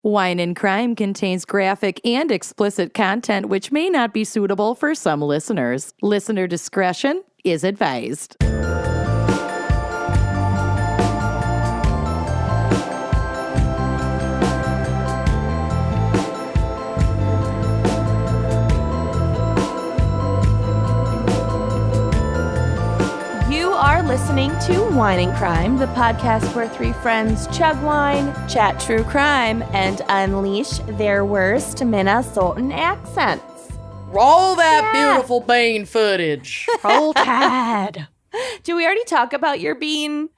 Wine and Crime contains graphic and explicit content which may not be suitable for some listeners. Listener discretion is advised. You are listening to Wine and Crime, the podcast where three friends chug wine, chat true crime, and unleash their worst Minnesotan accents. Roll that beautiful bean footage. Roll Tide. Do we already talk about your bean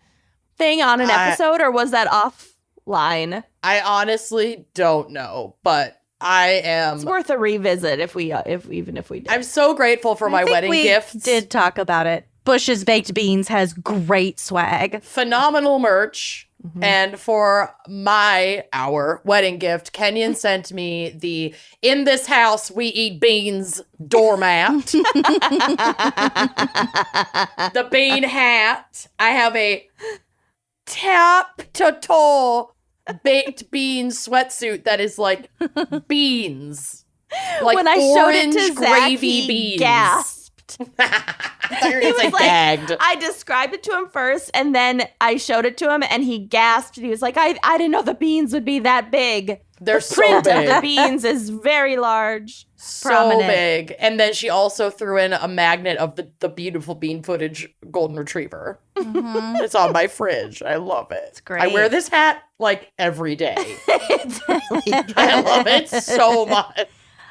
thing on an episode, or was that offline? I honestly don't know, but I am. It's worth a revisit if we did. I'm so grateful for my wedding gifts. Did talk about it. Bush's Baked Beans has great swag. Phenomenal merch. Mm-hmm. And for our wedding gift, Kenyon sent me the "In This House We Eat Beans" doormat. The bean hat. I have a top-to-toe baked bean sweatsuit that is like beans. Like when I showed it to orange Zach, gravy he beans. gasped. He was gagged. I described it to him first, and then I showed it to him, and he gasped. And he was like, I didn't know the beans would be that big. They're the print so big. of the beans is very large. So Prominent. big. And then she also threw in a magnet of the beautiful bean footage golden retriever. Mm-hmm. It's on my fridge. I love it. It's great. I wear this hat like every day. It's really good. I love it so much.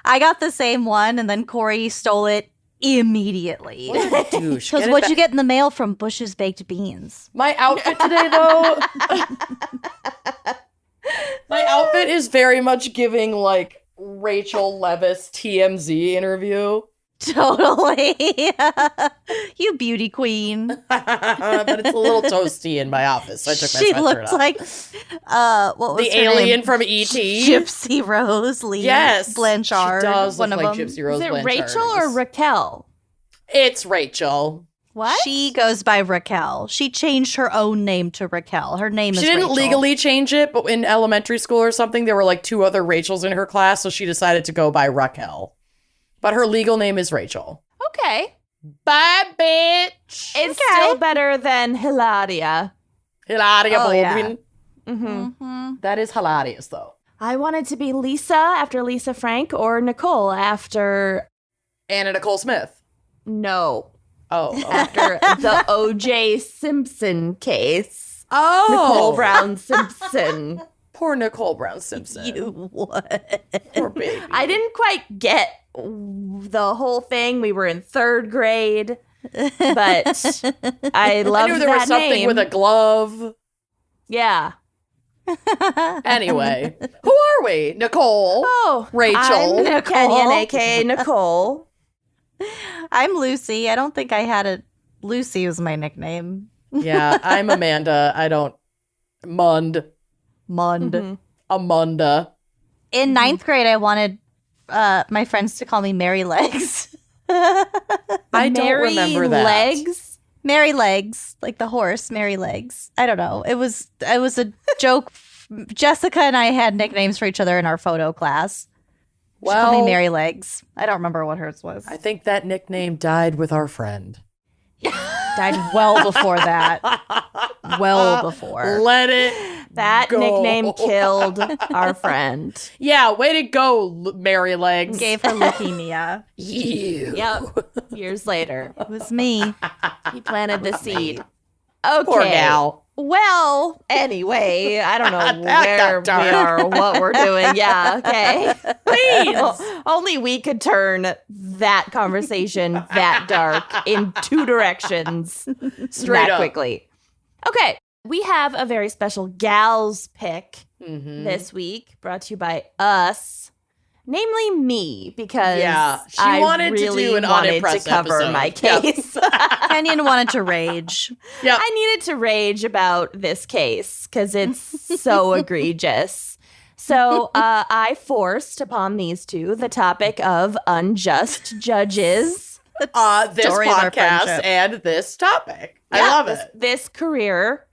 I got the same one, and then Corey stole it immediately. What a douche. Because what'd you get in the mail from Bush's Baked Beans? My outfit today, though. My outfit is very much giving like Rachel Leviss TMZ interview. Totally. You beauty queen. But it's a little toasty in my office, so I took my She sweatshirt looks off. like, what was The her alien name? from E.T. Gypsy Rose Lee Yes. Blanchard. She does one look of like them. Gypsy Rose Is it Blanchard. Rachel or Raquel? It's Rachel. What? She goes by Raquel. She changed her own name to Raquel. Her name is She didn't Rachel. legally change it, but in elementary school or something, there were like two other Rachels in her class, so she decided to go by Raquel. But her legal name is Rachel. Okay. Bye, bitch. It's still better than Hilaria. Hilaria Oh, yeah. Baldwin. Mm-hmm. Mm-hmm. That is hilarious, though. I wanted to be Lisa after Lisa Frank or Nicole after... Anna Nicole Smith. No. Oh. After the O.J. Simpson case. Oh. Nicole Brown Simpson. Poor Nicole Brown Simpson. You what? Poor baby. I didn't quite get the whole thing. We were in third grade, but I loved I knew there that was something name. with a glove. Yeah. Anyway, who are we? Nicole. Oh, Rachel. I'm Nicole. Kenyon, aka Nicole. I'm Lucy. I don't think I had a... Lucy was my nickname. Yeah, I'm Amanda. I don't... Mund. Mund. Mhm. Amanda. In ninth grade, I wanted my friends to call me Mary Legs. I don't Mary remember that. Legs. Mary Legs, like the horse, Mary Legs. I don't know. It was a joke. Jessica and I had nicknames for each other in our photo class. She called me Mary Legs. I don't remember what hers was. I think that nickname died with our friend. Died well before that. Well before. Let it That go. nickname killed our friend. Yeah, way to go, Mary Legs. Gave her leukemia. You. Yep. Years later, It was me. he planted the seed. Okay. Poor gal. Well, anyway, I don't know That where got we dark. are, what we're doing. Yeah, okay. Please. Only we could turn that conversation that dark in two directions Straight that up. quickly. Okay, we have a very special gals pick Mhm. this week, brought to you by us. Namely me, because Yeah, she I wanted to really do an wanted to unimpressed cover episode. my Yep. case. Kenyon wanted to rage. Yep. I needed to rage about this case because it's so egregious. So I forced upon these two the topic of unjust judges. This Story of our podcast friendship. and this topic. I Yeah, love this, it. This career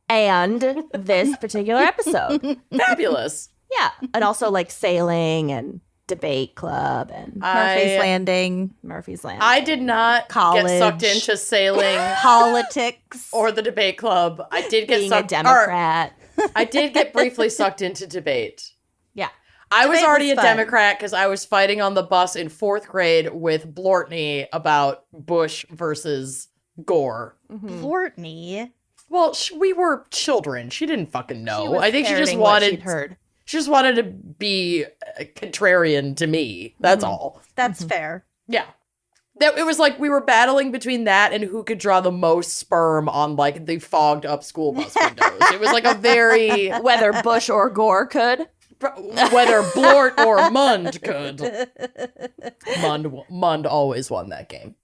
and this particular episode. Fabulous. Yeah. And also like sailing and debate club and Murphy's Landing. Murphy's Landing. I did not College. get sucked into sailing Politics. or the debate club. I did get being sucked. a Democrat. I did get briefly sucked into debate. Yeah. I was Debate already was a fun. Democrat because I was fighting on the bus in 4th grade with Blortney about Bush versus Gore. Blortney. Well, we were children. She didn't fucking know. I think she just parroting what wanted. she'd heard. She just wanted to be contrarian to me. That's all. That's fair. Yeah. It was like we were battling between that and who could draw the most sperm on like the fogged up school bus windows. It was like a very Whether Bush or Gore could. whether Blort or Mund could. Mund always won that game.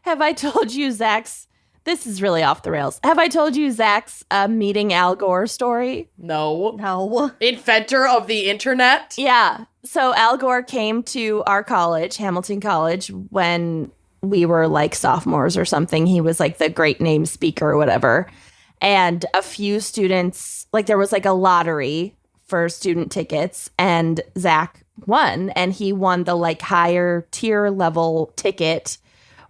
Have I told you Zach's? This is really off the rails. Have I told you Zach's meeting Al Gore story? No. No. Inventor of the internet. Yeah. So Al Gore came to our college, Hamilton College, when we were like sophomores or something. He was like the great name speaker or whatever. And a few students, like there was like a lottery for student tickets, and Zach won. And he won the like higher tier level ticket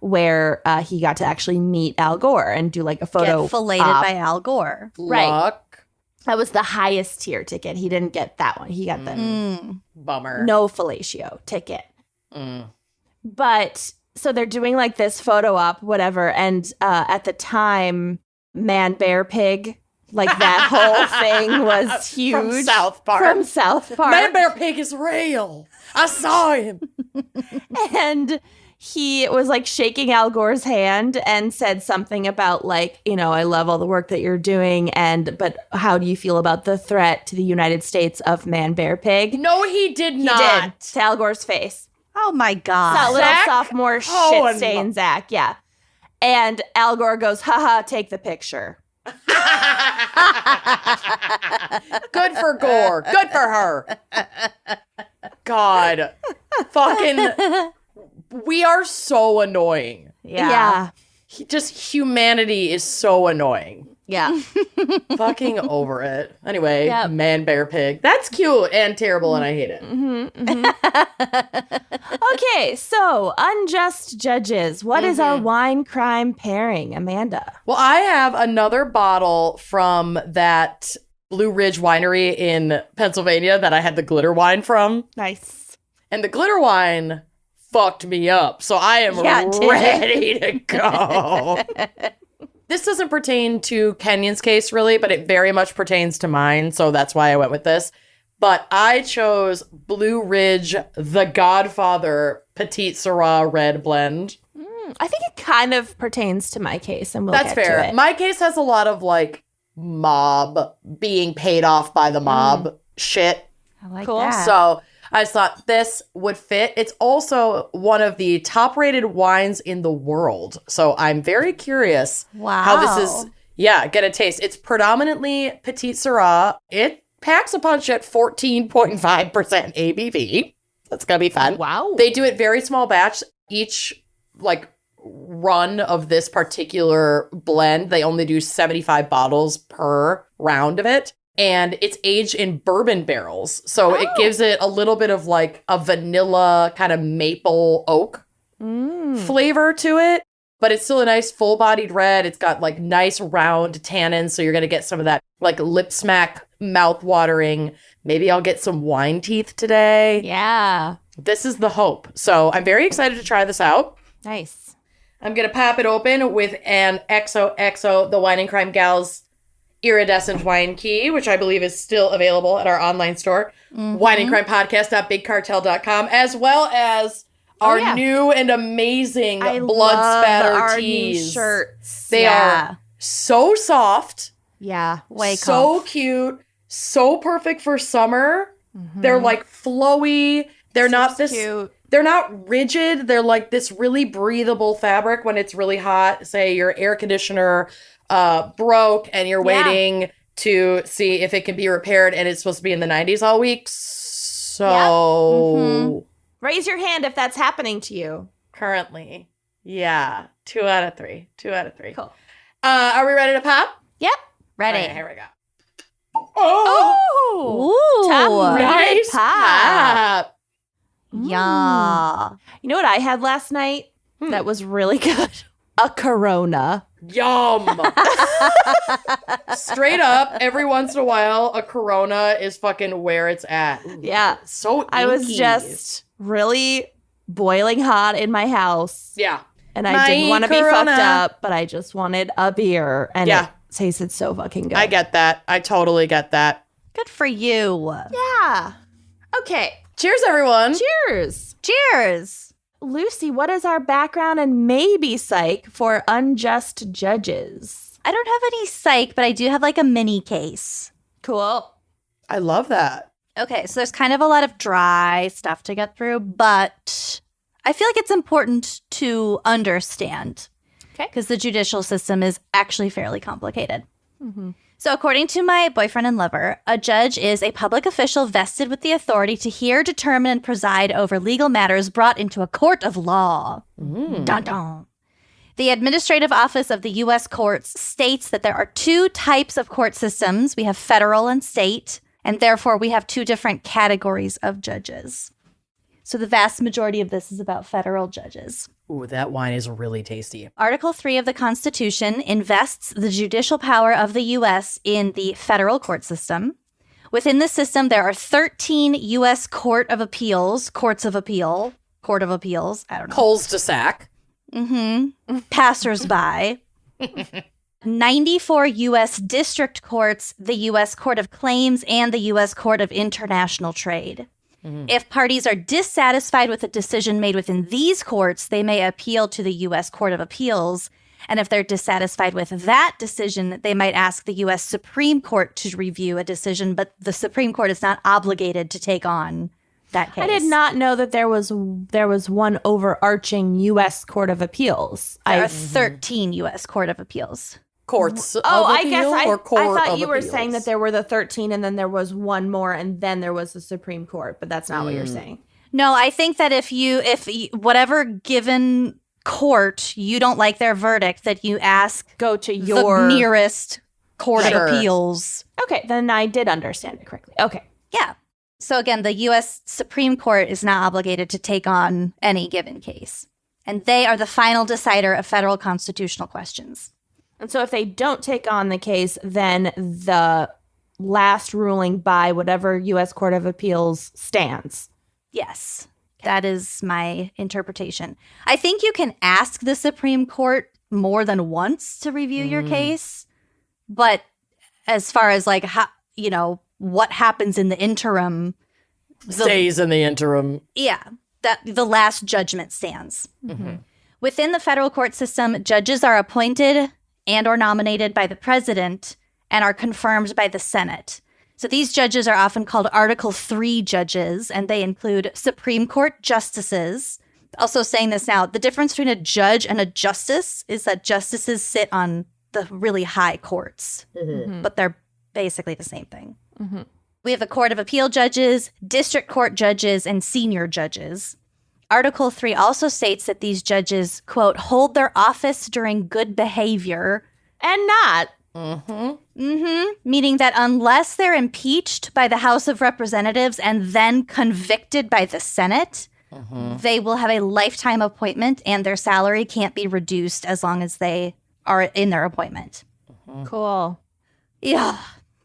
where he got to actually meet Al Gore and do like a photo. Get filleted op. by Al Gore. Right. Luck. That was the highest tier ticket. He didn't get that one. He got the Bummer. no fellatio ticket. Mm. But so they're doing like this photo op, whatever. And at the time, Man Bear Pig, like that whole thing was huge. From South Park. From South Park. Man Bear Pig is real. I saw him. And he was like shaking Al Gore's hand and said something about like, you know, I love all the work that you're doing. But how do you feel about the threat to the United States of Man Bear Pig? No, he did He not. did. To Al Gore's face. Oh my God. That little Zach? sophomore Oh, shit stain Zach. Yeah. And Al Gore goes, haha, take the picture. Good for Gore. Good for her. God. Fucking. We are so annoying. Yeah. Just humanity is so annoying. Yeah. Fucking over it. Anyway, Yep. Man Bear Pig. That's cute and terrible and I hate it. Okay, so Unjust Judges. What is our wine crime pairing, Amanda? Well, I have another bottle from that Blue Ridge Winery in Pennsylvania that I had the glitter wine from. Nice. And the glitter wine fucked me up. So I am Yeah, it did. ready to go. This doesn't pertain to Kenyon's case, really, but it very much pertains to mine. So that's why I went with this. But I chose Blue Ridge, the Godfather Petite Syrah Red Blend. I think it kind of pertains to my case, and we'll That's get fair. to it. My case has a lot of like mob being paid off by the mob shit. I like Cool. that. So I just thought this would fit. It's also one of the top rated wines in the world. So I'm very curious Wow. how this is. Yeah, get a taste. It's predominantly Petite Syrah. It packs a punch at 14.5% ABV. That's going to be fun. Wow. They do it very small batch. Each like run of this particular blend, they only do 75 bottles per round of it. And it's aged in bourbon barrels. So it gives it a little bit of like a vanilla kind of maple oak flavor to it. But it's still a nice full-bodied red. It's got like nice round tannins. So you're going to get some of that like lip smack, mouth watering. Maybe I'll get some wine teeth today. Yeah. This is the hope. So I'm very excited to try this out. Nice. I'm going to pop it open with an XOXO, the Wine and Crime Gals iridescent wine key, which I believe is still available at our online store, wineandcrimepodcast.bigcartel.com, as well as our new and amazing blood spatter our teas. new shirts. They are so soft, Yeah. Way so cute, so perfect for summer. They're like flowy. They're not this cute. They're not rigid. They're like this really breathable fabric when it's really hot. Say your air conditioner broke and you're waiting to see if it can be repaired and it's supposed to be in the 90s all week. So Raise your hand if that's happening to you. currently, 2 out of 3. 2 out of 3. Cool. Are we ready to pop? Yep. Ready. All right, here we go. Oh, Ooh. Top rated nice pop. pop. Yeah. You know what I had last night that was really good? A Corona. Yum. Straight up, every once in a while, a Corona is fucking where it's at. Ooh, Yeah. so I was inky. just really boiling hot in my house. Yeah. And I My didn't want to be Corona. fucked up, but I just wanted a beer. And Yeah. it tasted so fucking good. I get that. I totally get that. Good for you. Yeah. Okay. Cheers, everyone. Cheers. Cheers. Lucy, what is our background and maybe psych for Unjust Judges? I don't have any psych, but I do have like a mini case. Cool. I love that. Okay, so there's kind of a lot of dry stuff to get through, but I feel like it's important to understand. Okay. Because the judicial system is actually fairly complicated. So according to my boyfriend and lover, a judge is a public official vested with the authority to hear, determine, and preside over legal matters brought into a court of law. Dun dun. The administrative office of the U.S. courts states that there are two types of court systems. We have federal and state, and therefore we have two different categories of judges. So the vast majority of this is about federal judges. Ooh, that wine is really tasty. Article 3 of the Constitution invests the judicial power of the U.S. in the federal court system. Within this system, there are 13 U.S. courts of appeals, I don't know. Coals to sack. Passersby. 94 U.S. district courts, the U.S. Court of Claims, and the U.S. Court of International Trade. If parties are dissatisfied with a decision made within these courts, they may appeal to the U.S. Court of Appeals. And if they're dissatisfied with that decision, they might ask the U.S. Supreme Court to review a decision, but the Supreme Court is not obligated to take on that case. I did not know that there was one overarching U.S. Court of Appeals. There are 13 U.S. Court of Appeals. Courts of I guess appeal I or court thought of you were appeals? saying that there were the 13 and then there was one more and then there was the Supreme Court, but that's not what you're saying. No, I think that if whatever given court you don't like their verdict, that you ask Go to your the nearest court Sure. of appeals. Okay, then I did understand it correctly. Okay. Yeah. So again, the U.S. Supreme Court is not obligated to take on any given case. And they are the final decider of federal constitutional questions. And so if they don't take on the case, then the last ruling by whatever U.S. Court of Appeals stands. Yes, that is my interpretation. I think you can ask the Supreme Court more than once to review your case. But as far as like, what happens in the interim, Stays in the interim. yeah, that the last judgment stands. Within the federal court system, judges are appointed and or nominated by the president and are confirmed by the Senate. So these judges are often called Article 3 judges, and they include Supreme Court justices. Also saying this now, the difference between a judge and a justice is that justices sit on the really high courts, but they're basically the same thing. We have the Court of Appeal judges, district court judges, and senior judges. Article 3 also states that these judges, quote, hold their office during good behavior. And not. Meaning that unless they're impeached by the House of Representatives and then convicted by the Senate, they will have a lifetime appointment and their salary can't be reduced as long as they are in their appointment. Cool. Yeah.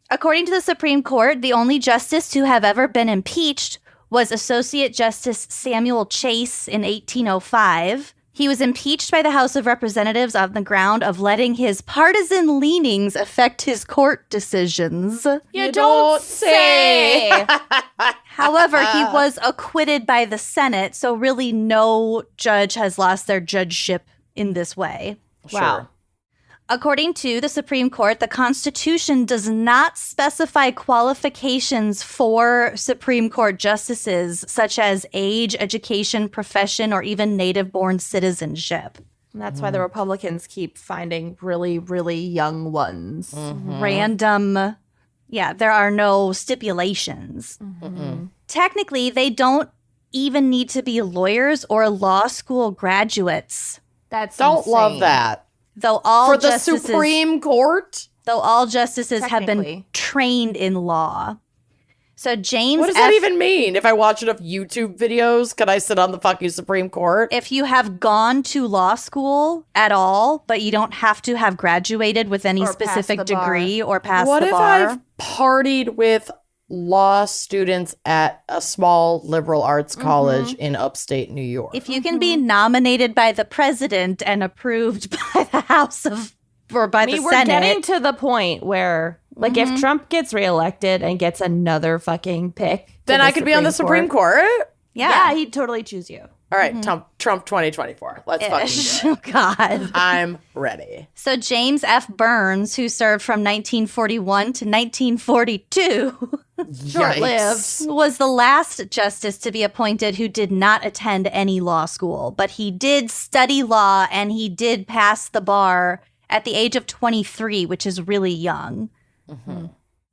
According to the Supreme Court, the only justice to have ever been impeached was Associate Justice Samuel Chase in 1805. He was impeached by the House of Representatives on the ground of letting his partisan leanings affect his court decisions. You don't say. However, he was acquitted by the Senate, so really no judge has lost their judgeship in this way. Wow. According to the Supreme Court, the Constitution does not specify qualifications for Supreme Court justices, such as age, education, profession, or even native-born citizenship. And that's why the Republicans keep finding really, really young ones. Random. Yeah, there are no stipulations. Technically, they don't even need to be lawyers or law school graduates. That's Don't insane. love that. Though all For the justices, Supreme Court? though all justices have been Technically. trained in law. So James What does that even mean? If I watch enough YouTube videos, can I sit on the fucking Supreme Court? If you have gone to law school at all, but you don't have to have graduated with any Or specific passed the bar. degree or passed What the if bar. I've partied with law students at a small liberal arts college in upstate New York? If you can be nominated by the president and approved by the House of or by the We're Senate, getting to the point where, like, if Trump gets reelected and gets another fucking pick, to then I could be on the Supreme Court. Yeah, he'd totally choose you. All right, Trump 2024. Let's fucking do it. Oh, God. I'm ready. So James F. Burns, who served from 1941 to 1942, Yikes. was the last justice to be appointed who did not attend any law school, but he did study law and he did pass the bar at the age of 23, which is really young.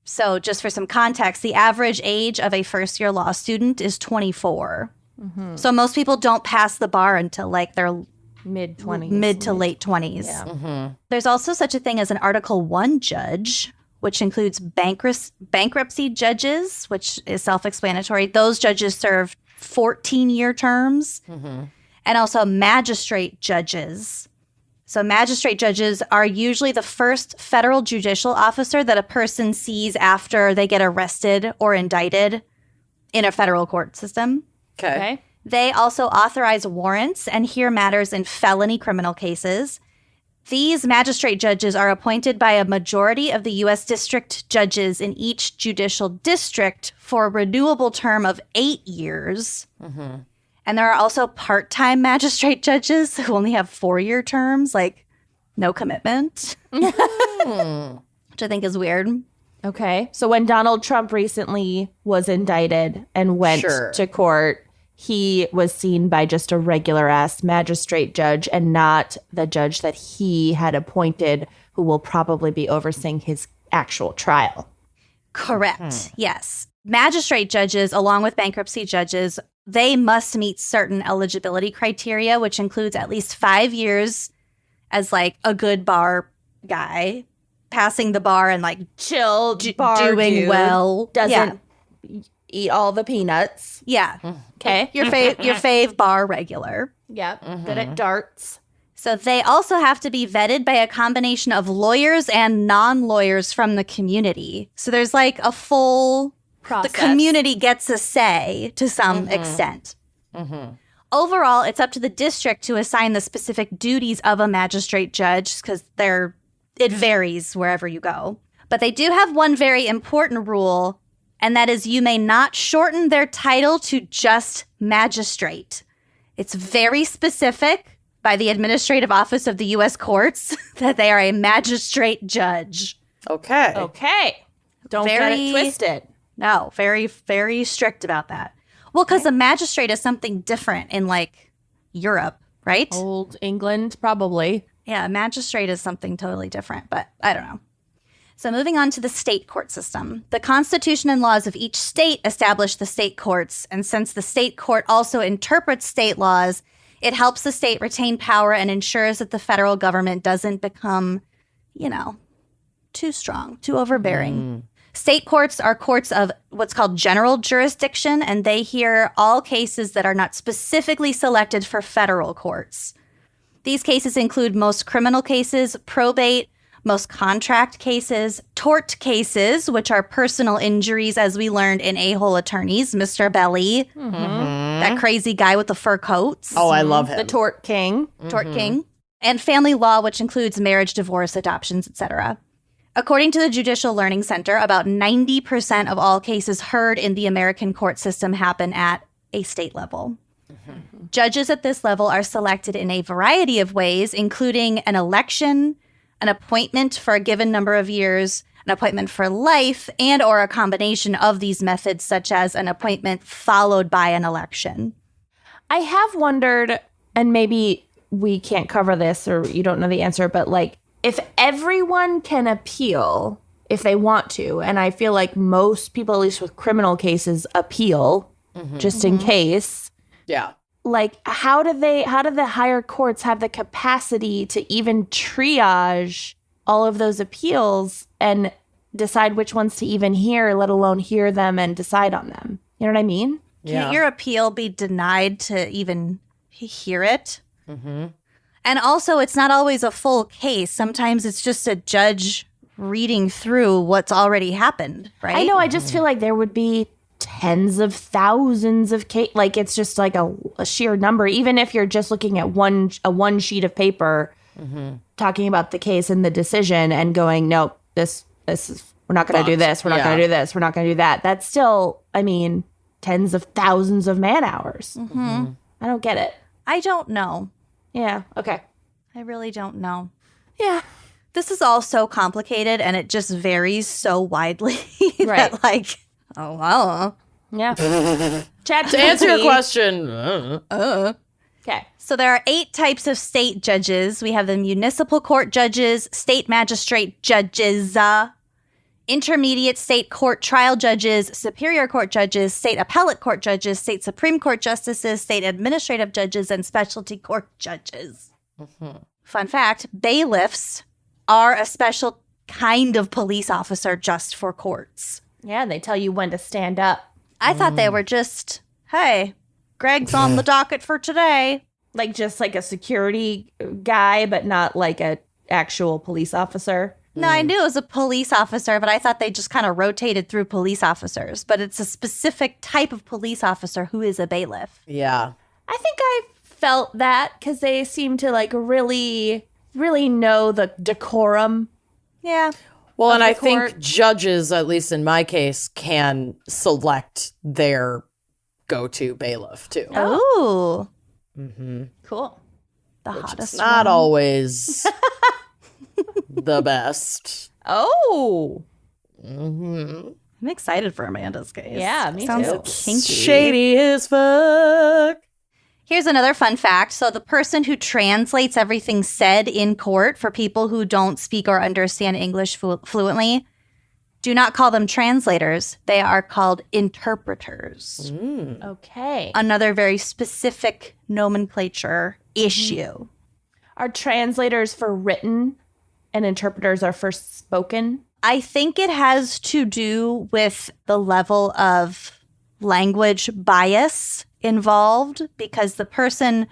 So just for some context, the average age of a first-year law student is 24. So most people don't pass the bar until like their Mid-20s. mid to late 20s. Yeah. There's also such a thing as an Article 1 judge, which includes bankruptcy judges, which is self-explanatory. Those judges serve 14-year terms. And also magistrate judges. So magistrate judges are usually the first federal judicial officer that a person sees after they get arrested or indicted in a federal court system. Okay. They also authorize warrants and hear matters in felony criminal cases. These magistrate judges are appointed by a majority of the U.S. district judges in each judicial district for a renewable term of 8 years. And there are also part-time magistrate judges who only have 4-year terms, like no commitment, which I think is weird. Okay. So when Donald Trump recently was indicted and went Sure. to court, he was seen by just a regular ass magistrate judge and not the judge that he had appointed, who will probably be overseeing his actual trial. Correct. Yes. Magistrate judges, along with bankruptcy judges, they must meet certain eligibility criteria, which includes at least 5 years as like a good bar guy, passing the bar and like Chill, doing well. doesn't eat all the peanuts. Yeah. Okay. Your fave bar regular. Yep. Good at darts. So they also have to be vetted by a combination of lawyers and non-lawyers from the community. So there's like a full Process. The community gets a say to some extent. Overall, it's up to the district to assign the specific duties of a magistrate judge because it varies wherever you go. But they do have one very important rule, and that is you may not shorten their title to just magistrate. It's very specific by the Administrative Office of the U.S. Courts that they are a magistrate judge. Okay. Okay. Don't get it twisted. No, very, very strict about that. Well, because a magistrate is something different in like Europe, right? Old England, probably. Yeah, a magistrate is something totally different, but I don't know. So moving on to the state court system. The Constitution and laws of each state establish the state courts, and since the state court also interprets state laws, it helps the state retain power and ensures that the federal government doesn't become, too strong, too overbearing. State courts are courts of what's called general jurisdiction, and they hear all cases that are not specifically selected for federal courts. These cases include most criminal cases, probate, most contract cases, tort cases, which are personal injuries, as we learned in A-Hole Attorneys, Mr. Belly, that crazy guy with the fur coats. Oh, I love him. The Tort King. Tort King, and family law, which includes marriage, divorce, adoptions, etc. According to the Judicial Learning Center, about 90% of all cases heard in the American court system happen at a state level. Judges at this level are selected in a variety of ways, including an election, an appointment for a given number of years, an appointment for life, and or a combination of these methods, such as an appointment followed by an election. I have wondered, and maybe we can't cover this or you don't know the answer, but like, if everyone can appeal if they want to, and I feel like most people, at least with criminal cases, appeal just in case. Yeah. Like, how do the higher courts have the capacity to even triage all of those appeals and decide which ones to even hear, let alone hear them and decide on them. You know what I mean? Can't your appeal be denied to even hear it? Mm-hmm. And also, it's not always a full case. Sometimes it's just a judge reading through what's already happened, right? I know. I just feel like there would be tens of thousands of like it's just like a sheer number. Even if you're just looking at one sheet of paper, talking about the case and the decision, and going, nope, this is we're not going to do this. We're not going to do this. We're not going to do that. That's still, I mean, tens of thousands of man hours. Mm-hmm. I don't get it. I don't know. Yeah. Okay. I really don't know. Yeah. This is all so complicated, and it just varies so widely Right. that, like, oh, wow. Yeah. Chat To answer your question, Okay. So there are 8 types of state judges. We have the municipal court judges, state magistrate judges, intermediate state court trial judges, superior court judges, state appellate court judges, state Supreme Court justices, state administrative judges, and specialty court judges. Mm-hmm. Fun fact, bailiffs are a special kind of police officer just for courts. Yeah, they tell you when to stand up. I thought they were just, hey, Greg's on the docket for today. Like just like a security guy, but not like a actual police officer. No, I knew it was a police officer, but I thought they just kind of rotated through police officers. But it's a specific type of police officer who is a bailiff. yeah. I think I felt that because they seem to like really, really know the decorum. Yeah. Well, and the I think court. judges, at least in my case, can select their go-to bailiff too. Oh, Cool. the hottest It's not one. always the best. Oh. I'm excited for Amanda's case. Yeah, me Sounds too. kinky. Shady as fuck. Here's another fun fact. So the person who translates everything said in court for people who don't speak or understand English fluently, do not call them translators. They are called interpreters. Okay. Another very specific nomenclature issue. Are translators for written and interpreters are for spoken? I think it has to do with the level of language bias involved, because the person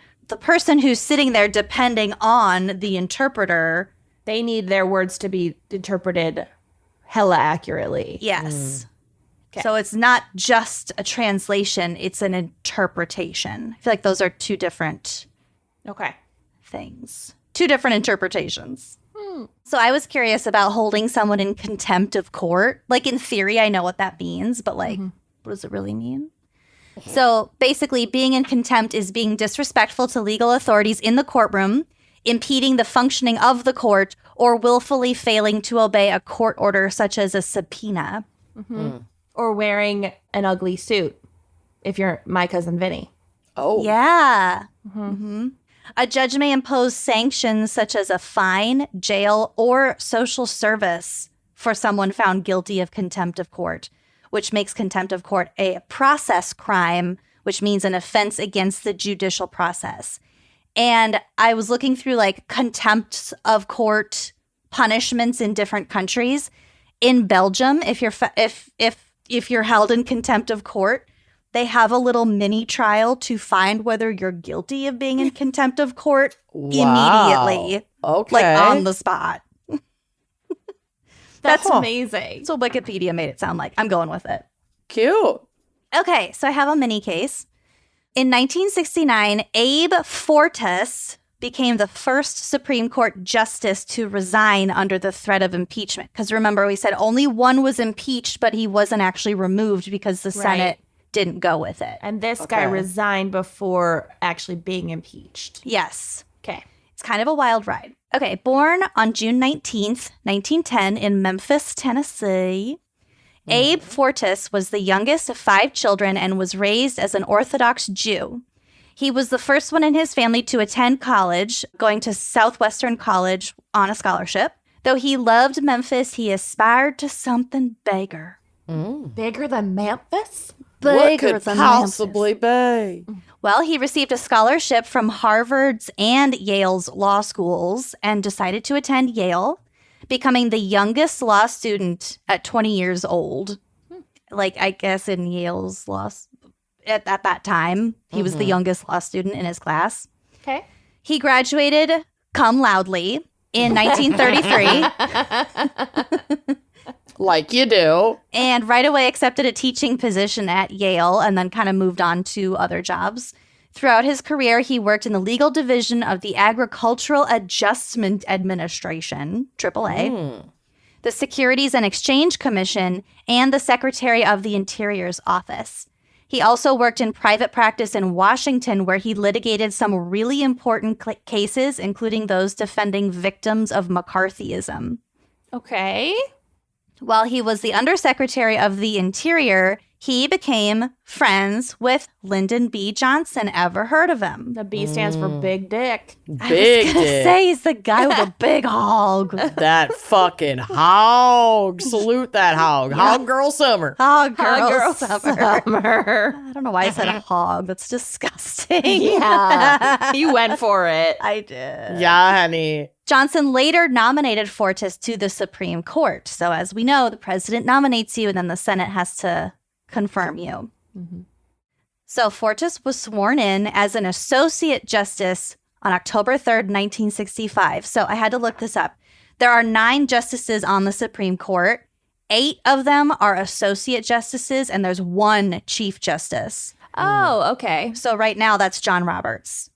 who's sitting there depending on the interpreter. They need their words to be interpreted hella accurately. Yes. Okay. So it's not just a translation, it's an interpretation. I feel like those are two different Okay. things, two different interpretations. So I was curious about holding someone in contempt of court. Like, in theory, I know what that means, but like, what does it really mean? So basically, being in contempt is being disrespectful to legal authorities in the courtroom, impeding the functioning of the court, or willfully failing to obey a court order such as a subpoena. Or wearing an ugly suit if you're my cousin Vinny. Oh. Yeah. A judge may impose sanctions such as a fine, jail, or social service for someone found guilty of contempt of court, which makes contempt of court a process crime, which means an offense against the judicial process. And I was looking through like contempt of court punishments in different countries. In Belgium, if you're held in contempt of court, they have a little mini trial to find whether you're guilty of being in contempt of court immediately, Okay. like on the spot. That's Huh. amazing. So Wikipedia made it sound like. I'm going with it. Cute. Okay, so I have a mini case. In 1969, Abe Fortas became the first Supreme Court justice to resign under the threat of impeachment. Because remember, we said only one was impeached, but he wasn't actually removed because the Senate didn't go with it. And this guy resigned before actually being impeached. Yes. Okay. It's kind of a wild ride. Okay, born on June 19th, 1910 in Memphis, Tennessee, Abe Fortas was the youngest of 5 children and was raised as an Orthodox Jew. He was the first one in his family to attend college, going to Southwestern College on a scholarship. Though he loved Memphis, he aspired to something bigger. Bigger than Memphis? What Bigger could than possibly be? Well, he received a scholarship from Harvard's and Yale's law schools and decided to attend Yale. becoming the youngest law student at 20 years old. Like, I guess in Yale's law at that time, he was the youngest law student in his class. Okay. He graduated cum loudly in 1933 Like you do. and right away accepted a teaching position at Yale and then kind of moved on to other jobs. Throughout his career, he worked in the legal division of the Agricultural Adjustment Administration, AAA, the Securities and Exchange Commission, and the Secretary of the Interior's office. He also worked in private practice in Washington, where he litigated some really important cases, including those defending victims of McCarthyism. Okay. While he was the Undersecretary of the Interior, he became friends with Lyndon B. Johnson. Ever heard of him? The B stands for big dick. Big I was gonna dick. say he's the guy with a big hog. That fucking hog. Salute that hog. Hog girl summer. Hog Hot girl, girl summer. I don't know why I said a hog. That's disgusting. Yeah. You went for it. I did. Yeah, honey. Johnson later nominated Fortas to the Supreme Court. So as we know, the president nominates you and then the Senate has to confirm you. So Fortas was sworn in as an associate justice on October 3rd, 1965. So I had to look this up. There are 9 justices on the Supreme Court. 8 of them are associate justices and there's 1 chief justice. Oh, okay. So right now that's John Roberts.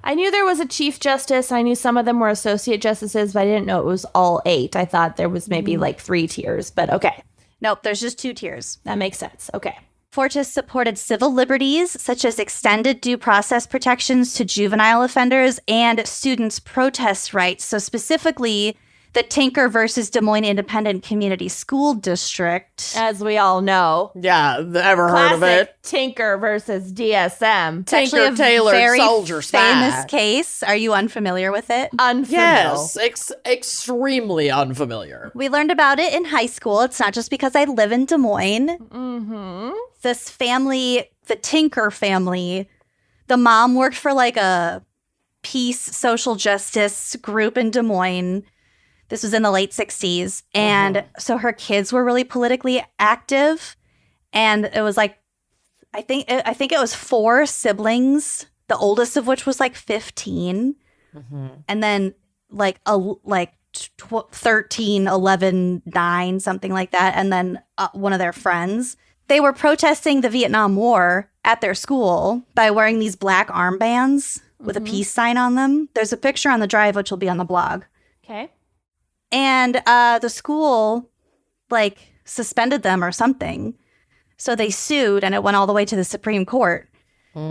I knew there was a chief justice. I knew some of them were associate justices, but I didn't know it was all 8. I thought there was maybe like 3 tiers, but okay. Nope, there's just 2 tiers. That makes sense. Okay. Fortas supported civil liberties, such as extended due process protections to juvenile offenders and students' protest rights. So specifically, the Tinker versus Des Moines Independent Community School District. As we all know. Yeah, ever heard of Classic it? Tinker versus DSM. It's actually Tinker, Tailor, very Soldier, famous Spy. case. Are you unfamiliar with it? Unfamiliar. Yes, extremely unfamiliar. We learned about it in high school. It's not just because I live in Des Moines. Mm-hmm. This family, the Tinker family, the mom worked for like a peace social justice group in Des Moines. This was in the late 60s. And so her kids were really politically active. And it was like, I think it was 4 siblings, the oldest of which was like 15. And then like 13, 11, 9, something like that. And then one of their friends. They were protesting the Vietnam War at their school by wearing these black armbands with a peace sign on them. There's a picture on the drive, which will be on the blog. Okay. And the school, like, suspended them or something. So they sued, and it went all the way to the Supreme Court.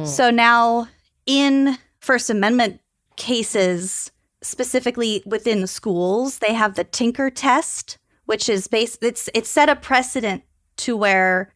So now in First Amendment cases, specifically within schools, they have the Tinker test, which is it's set a precedent to where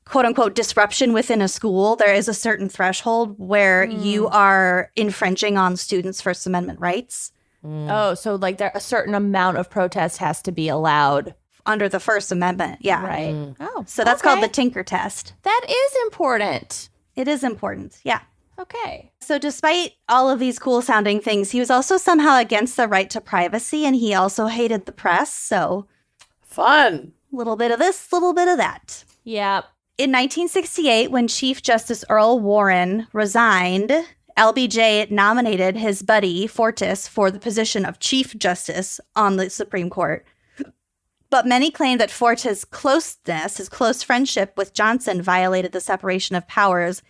quote unquote disruption within a school. There is a certain threshold where you are infringing on students' First Amendment rights. Oh, so like a certain amount of protest has to be allowed. Under the First Amendment, yeah. Right. Oh, So that's called the Tinker test. That is important. It is important, yeah. Okay. So despite all of these cool sounding things, he was also somehow against the right to privacy, and he also hated the press. So Fun. a little bit of this, little bit of that. Yeah. In 1968, when Chief Justice Earl Warren resigned, LBJ nominated his buddy Fortas for the position of Chief Justice on the Supreme Court. But many claim that Fortas' closeness, his close friendship with Johnson, violated the separation of powers.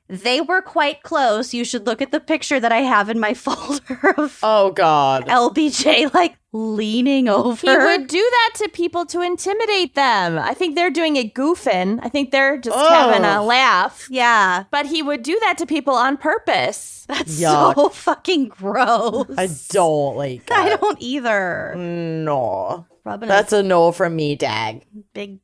They were quite close. You should look at the picture that I have in my folder of Oh, God. LBJ, like, leaning over. He would do that to people to intimidate them. I think they're doing it goofing. I think they're just having a laugh. Yeah. But he would do that to people on purpose. That's Yuck. so fucking gross. I don't like I that. don't either. No. Rubbing That's a no from me, Dag. big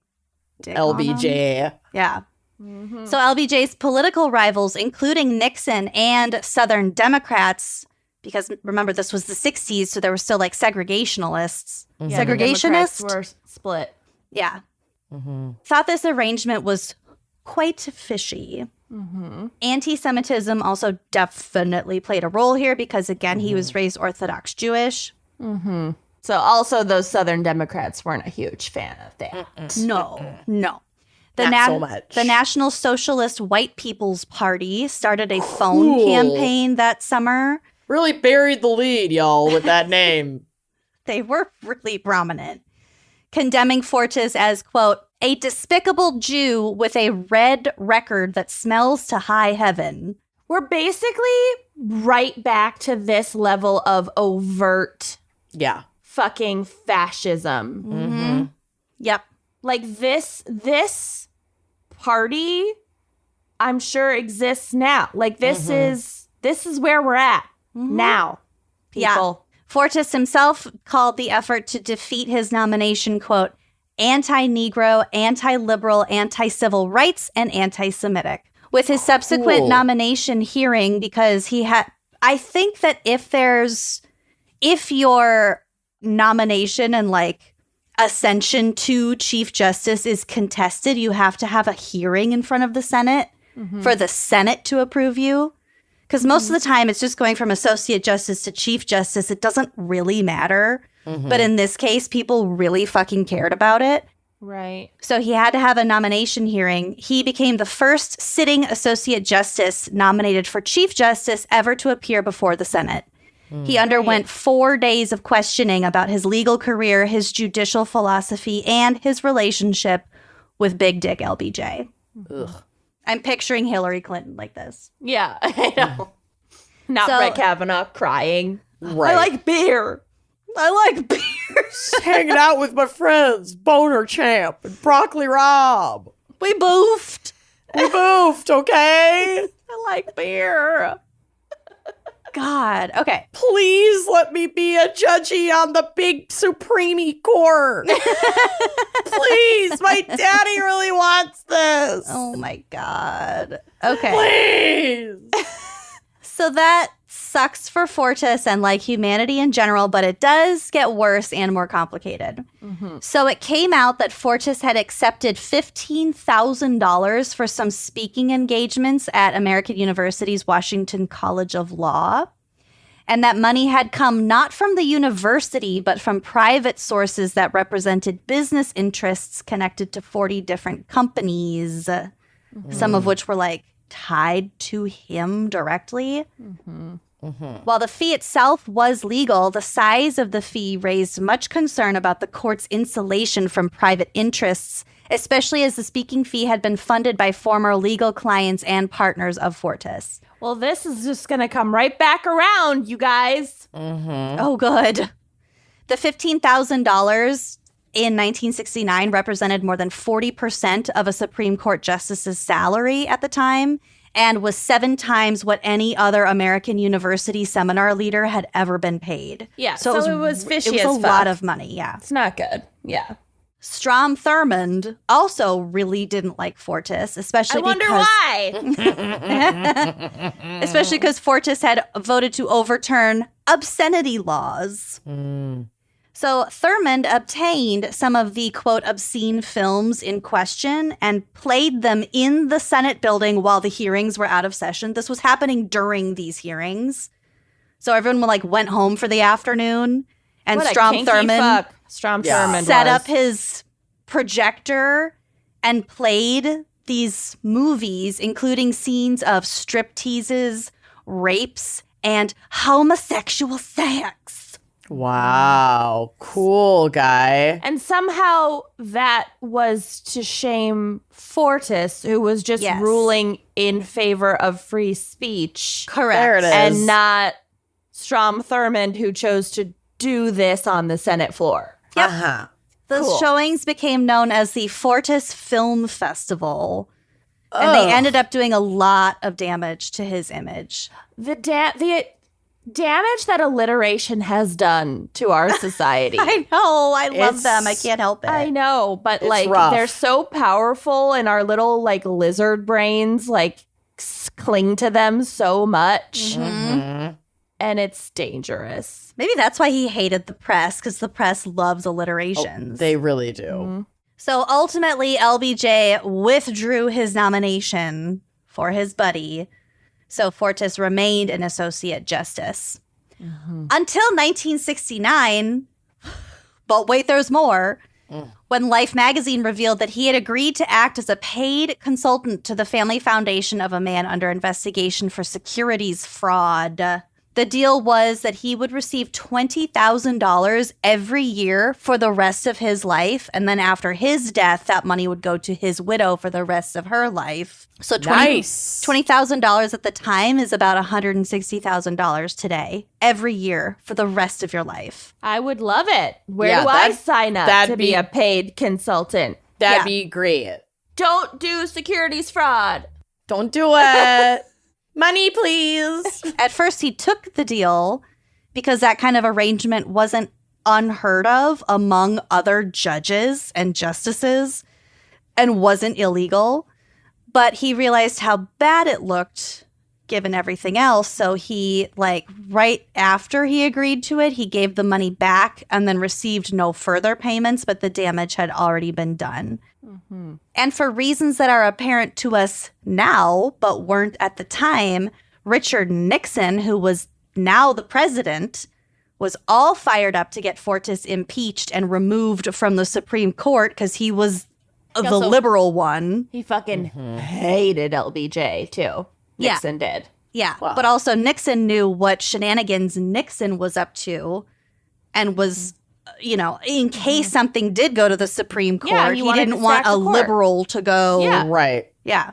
dick on 'em. LBJ. Yeah. So LBJ's political rivals, including Nixon and Southern Democrats, because remember, this was the 60s, so there were still like segregationalists. Yeah, the Democrats were split. Yeah. Thought this arrangement was quite fishy. Anti-Semitism also definitely played a role here because, again, he was raised Orthodox Jewish. So also those Southern Democrats weren't a huge fan of that. No. Not so much. The National Socialist White People's Party started a phone campaign that summer. Really buried the lead, y'all, with that name. They were really prominent, condemning Fortas as, quote, a despicable Jew with a red record that smells to high heaven. We're basically right back to this level of overt fucking fascism. Mm-hmm. Yep. Like this party, I'm sure exists now. Like this is where we're at now, people. Yeah. Fortas himself called the effort to defeat his nomination, quote, anti-Negro, anti-liberal, anti-civil rights, and anti-Semitic. With his subsequent nomination hearing, because he had, I think that if your nomination and like ascension to Chief Justice is contested, you have to have a hearing in front of the Senate for the Senate to approve you. Because most of the time it's just going from Associate Justice to Chief Justice. It doesn't really matter. But in this case, people really fucking cared about it. Right. So he had to have a nomination hearing. He became the first sitting Associate Justice nominated for Chief Justice ever to appear before the Senate. He underwent 4 days of questioning about his legal career, his judicial philosophy, and his relationship with Big Dick LBJ. Ugh. I'm picturing Hillary Clinton like this. Yeah, I know. Not Brett Kavanaugh crying. Right. I like beer. Just hanging out with my friends, Boner Champ and Broccoli Rob. We boofed. Okay? I like beer. God. Okay. Please let me be a judgy on the big Supreme Court. Please, my daddy really wants this. Oh my God. Okay. Please. So that sucks for Fortas and like humanity in general, but it does get worse and more complicated. So it came out that Fortas had accepted $15,000 for some speaking engagements at American University's Washington College of Law. And that money had come not from the university, but from private sources that represented business interests connected to 40 different companies, some of which were like tied to him directly. While the fee itself was legal, the size of the fee raised much concern about the court's insulation from private interests, especially as the speaking fee had been funded by former legal clients and partners of Fortas. Well, this is just going to come right back around, you guys. Oh, good. The $15,000 in 1969 represented more than 40% of a Supreme Court justice's salary at the time, and was 7 times what any other American university seminar leader had ever been paid. Yeah, so it was fishy It was as a fuck. lot of money, yeah. It's not good. Yeah. Strom Thurmond also really didn't like Fortas, especially I wonder why. especially because Fortas had voted to overturn obscenity laws. So Thurmond obtained some of the, quote, obscene films in question and played them in the Senate building while the hearings were out of session. This was happening during these hearings. So everyone went home for the afternoon, and What a Strom kinky Thurmond fuck Strom Thurmond set was. up his projector and played these movies, including scenes of stripteases, rapes, and homosexual sex. Wow. Cool guy. And somehow that was to shame Fortas, who was just Yes. ruling in favor of free speech. Correct. There it is. And not Strom Thurmond, who chose to do this on the Senate floor. Yep. Uh-huh. Those Cool. showings became known as the Fortas Film Festival, and they ended up doing a lot of damage to his image. The damage that alliteration has done to our society. I know. I love It's- them. I can't help it. I know, but It's like rough. they're so powerful and our little like lizard brains like cling to them so much and it's dangerous. Maybe that's why he hated the press, because the press loves alliterations. They really do. So ultimately, LBJ withdrew his nomination for his buddy. So Fortas remained an associate justice. Until 1969, But wait, there's more. When Life magazine revealed that he had agreed to act as a paid consultant to the family foundation of a man under investigation for securities fraud. The deal was that he would receive $20,000 every year for the rest of his life. And then after his death, that money would go to his widow for the rest of her life. So $20,000 at the time is about $160,000 today, every year for the rest of your life. I would love it. Where do I sign up to be a paid consultant? That'd be great. Don't do securities fraud. Don't do it. Money, please. At first, he took the deal because that kind of arrangement wasn't unheard of among other judges and justices and wasn't illegal. But he realized how bad it looked given everything else. So he, right after he agreed to it, he gave the money back and then received no further payments, but the damage had already been done. Mm-hmm. And for reasons that are apparent to us now, but weren't at the time, Richard Nixon, who was now the president, was all fired up to get Fortas impeached and removed from the Supreme Court because he was the liberal one. He fucking hated LBJ, too. Nixon did. Yeah, wow. But also Nixon knew what shenanigans Nixon was up to and was, in case something did go to the Supreme Court, he didn't want a liberal to go. Yeah. Right. Yeah.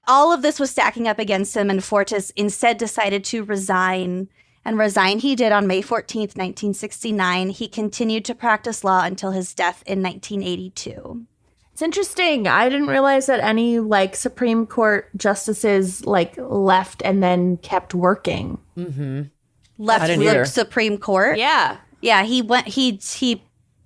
All of this was stacking up against him, and Fortas instead decided to resign. And resign he did on May 14th, 1969. He continued to practice law until his death in 1982. It's interesting. I didn't realize that any Supreme Court justices left and then kept working. Mm-hmm. Left the Supreme Court. Yeah. Yeah. He went. He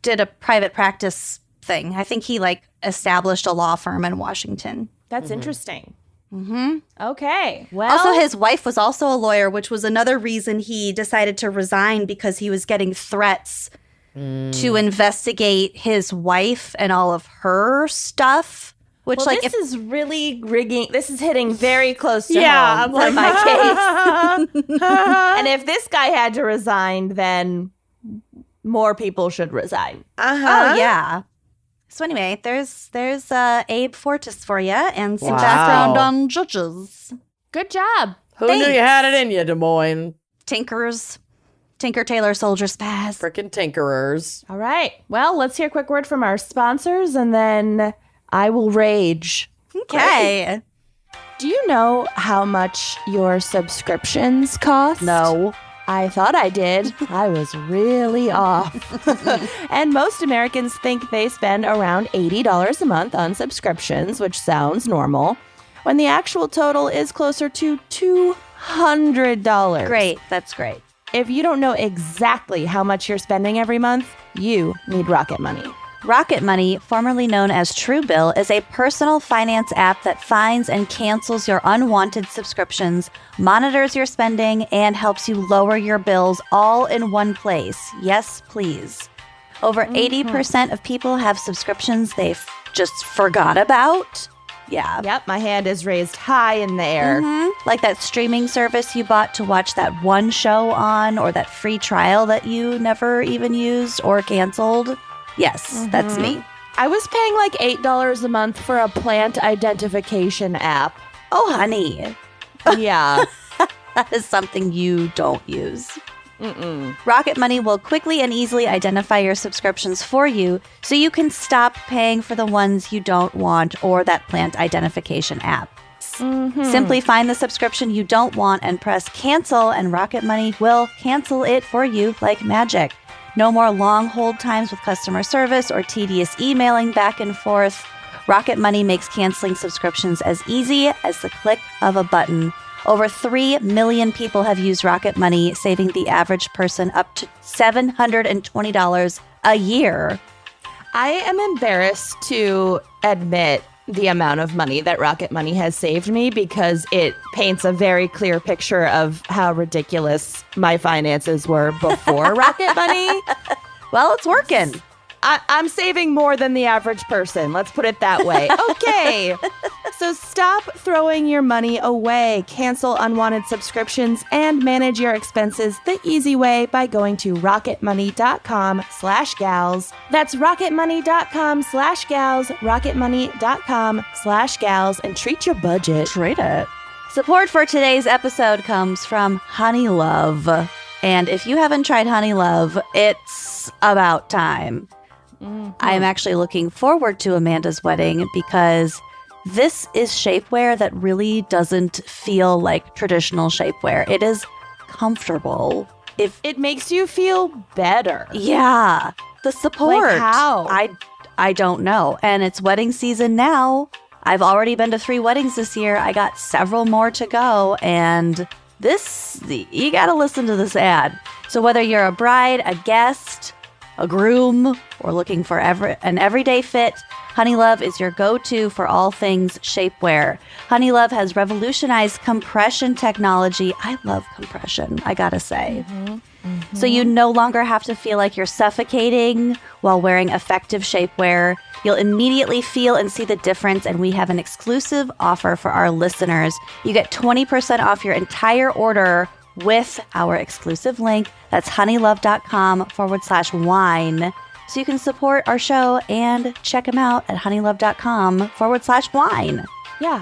did a private practice thing. I think he established a law firm in Washington. That's interesting. Mm-hmm. Okay. Well, also his wife was also a lawyer, which was another reason he decided to resign because he was getting threats to investigate his wife and all of her stuff. Which, this is really rigging. This is hitting very close to home for my case. And if this guy had to resign, then more people should resign. Oh, yeah. So anyway, there's Abe Fortas for you and some background on judges. Good job. Who knew you had it in you, Des Moines? Tinker, Tailor, Soldier, Spaz. Frickin' tinkerers. All right. Well, let's hear a quick word from our sponsors, and then I will rage. Okay. Do you know how much your subscriptions cost? No. I thought I did. I was really off. And most Americans think they spend around $80 a month on subscriptions, which sounds normal, when the actual total is closer to $200. Great. That's great. If you don't know exactly how much you're spending every month, you need Rocket Money. Rocket Money, formerly known as Truebill, is a personal finance app that finds and cancels your unwanted subscriptions, monitors your spending, and helps you lower your bills all in one place. Yes, please. Over 80% of people have subscriptions they've just forgot about. Yeah. Yep, my hand is raised high in the air. Mm-hmm. Like that streaming service you bought to watch that one show on, or that free trial that you never even used or canceled. Yes, that's me. I was paying $8 a month for a plant identification app. Oh, honey. Yeah. That is something you don't use. Rocket Money will quickly and easily identify your subscriptions for you so you can stop paying for the ones you don't want or that plant identification app. Simply find the subscription you don't want and press cancel, and Rocket Money will cancel it for you like magic. No more long hold times with customer service or tedious emailing back and forth. Rocket Money makes canceling subscriptions as easy as the click of a button. Over 3 million people have used Rocket Money, saving the average person up to $720 a year. I am embarrassed to admit the amount of money that Rocket Money has saved me because it paints a very clear picture of how ridiculous my finances were before Rocket Money. Well, it's working. I'm saving more than the average person. Let's put it that way. Okay. So stop throwing your money away. Cancel unwanted subscriptions and manage your expenses the easy way by going to rocketmoney.com/gals. That's rocketmoney.com/gals, rocketmoney.com/gals, and treat your budget. Treat it. Support for today's episode comes from Honey Love. And if you haven't tried Honey Love, it's about time. I'm actually looking forward to Amanda's wedding because this is shapewear that really doesn't feel like traditional shapewear. It is comfortable. It makes you feel better. Yeah. The support. Like how? I don't know. And it's wedding season now. I've already been to 3 weddings this year. I got several more to go. And you got to listen to this ad. So whether you're a bride, a guest, a groom, or looking for an everyday fit, Honey Love is your go-to for all things shapewear. Honey Love has revolutionized compression technology. I love compression, I gotta say. So you no longer have to feel like you're suffocating while wearing effective shapewear. You'll immediately feel and see the difference, and we have an exclusive offer for our listeners. You get 20% off your entire order with our exclusive link. That's honeylove.com/wine. So you can support our show and check them out at honeylove.com/wine. Yeah,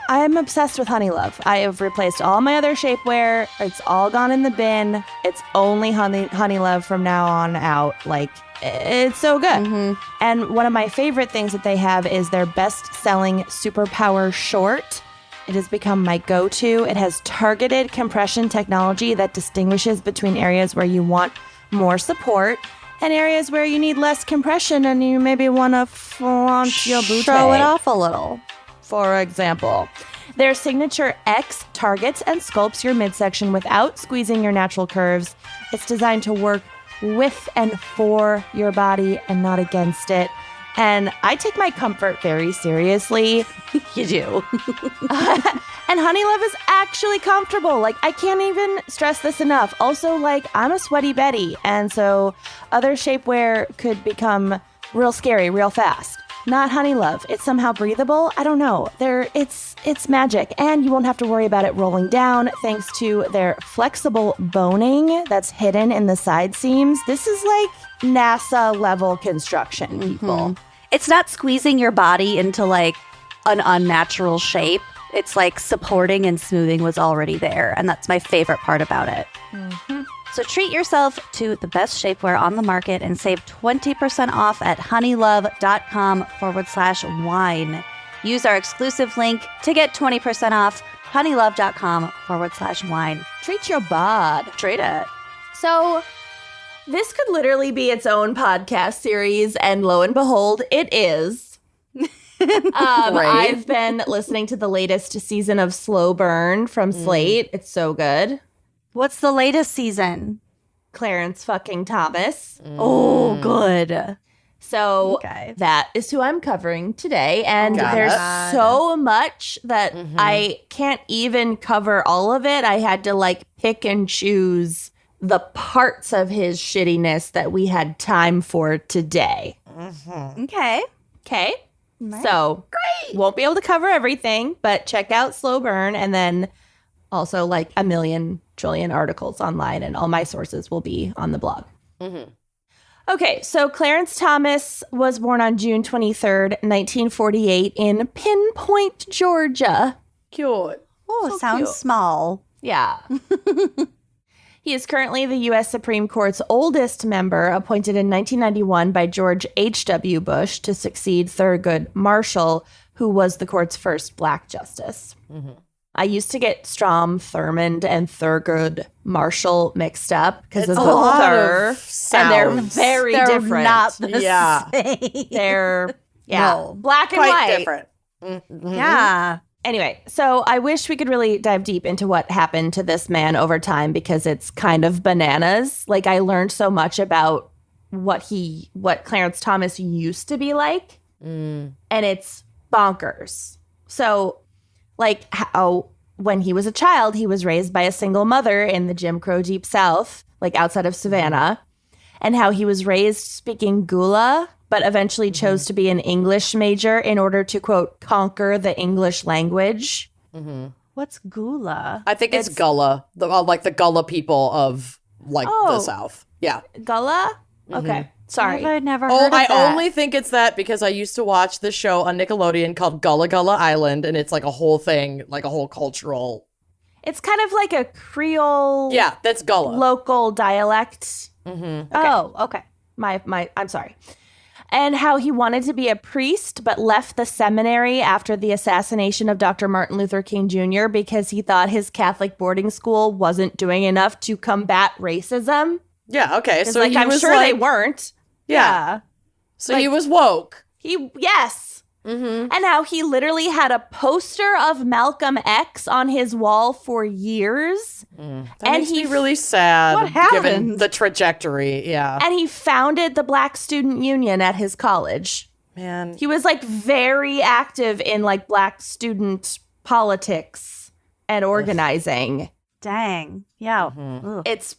I'm obsessed with Honey Love. I have replaced all my other shapewear. It's all gone in the bin. It's only Honey Love from now on out. Like, it's so good. And one of my favorite things that they have is their best-selling Superpower Short. It has become my go-to. It has targeted compression technology that distinguishes between areas where you want more support and areas where you need less compression and you maybe want to flaunt your booty. Show it off a little. For example, their signature X targets and sculpts your midsection without squeezing your natural curves. It's designed to work with and for your body and not against it. And I take my comfort very seriously. You do. And Honey Love is actually comfortable. Like, I can't even stress this enough. Also, like, I'm a sweaty Betty. And so other shapewear could become real scary real fast. Not Honey Love. It's somehow breathable. I don't know. It's magic. And you won't have to worry about it rolling down thanks to their flexible boning that's hidden in the side seams. This is like NASA level construction, people. It's not squeezing your body into like an unnatural shape. It's like supporting and smoothing what's already there. And that's my favorite part about it. So treat yourself to the best shapewear on the market and save 20% off at honeylove.com/wine. Use our exclusive link to get 20% off. honeylove.com/wine. Treat your bod. Treat it. So this could literally be its own podcast series, and lo and behold, it is. I've been listening to the latest season of Slow Burn from Slate. It's so good. What's the latest season? Clarence fucking Thomas. Oh, good. So Okay. that is who I'm covering today. And there's so much that I can't even cover all of it. I had to like pick and choose the parts of his shittiness that we had time for today. Okay. Okay. Nice. So great. Won't be able to cover everything, but check out Slow Burn, and then also like a million trillion articles online, and all my sources will be on the blog. Okay, so Clarence Thomas was born on June 23rd, 1948 in Pinpoint, Georgia. Cute. Oh, So sounds cute. small. Yeah. He is currently the U.S. Supreme Court's oldest member, appointed in 1991 by George H.W. Bush to succeed Thurgood Marshall, who was the court's first black justice. I used to get Strom Thurmond and Thurgood Marshall mixed up because of the Thur, and they're very They're different. not the Yeah. same. They're No. black and Quite white. different. Yeah. Anyway, so I wish we could really dive deep into what happened to this man over time because it's kind of bananas. Like, I learned so much about what Clarence Thomas used to be like, and it's bonkers. So, like, how when he was a child, he was raised by a single mother in the Jim Crow Deep South, like outside of Savannah. and how he was raised speaking Gula, but eventually chose to be an English major in order to, quote, conquer the English language. What's Gula? I think it's Gullah, like the Gullah people of the South. Yeah. Gullah? Okay. Sorry. I've never Oh, heard of I that. only think it's that because I used to watch this show on Nickelodeon called Gullah Gullah Island, and it's like a whole thing, like a whole cultural. It's kind of like a Creole Yeah, that's Gullah. local dialect. Oh, okay. I'm sorry. And how he wanted to be a priest, but left the seminary after the assassination of Dr. Martin Luther King Jr. because he thought his Catholic boarding school wasn't doing enough to combat racism. Yeah, okay. So he I'm was sure they weren't. Yeah. So he was woke. Yes. And how he literally had a poster of Malcolm X on his wall for years. That makes me really sad. What happened? Given the trajectory, yeah. And he founded the Black Student Union at his college. Man. He was like very active in like Black student politics and organizing. Dang. Yeah. Ugh. It's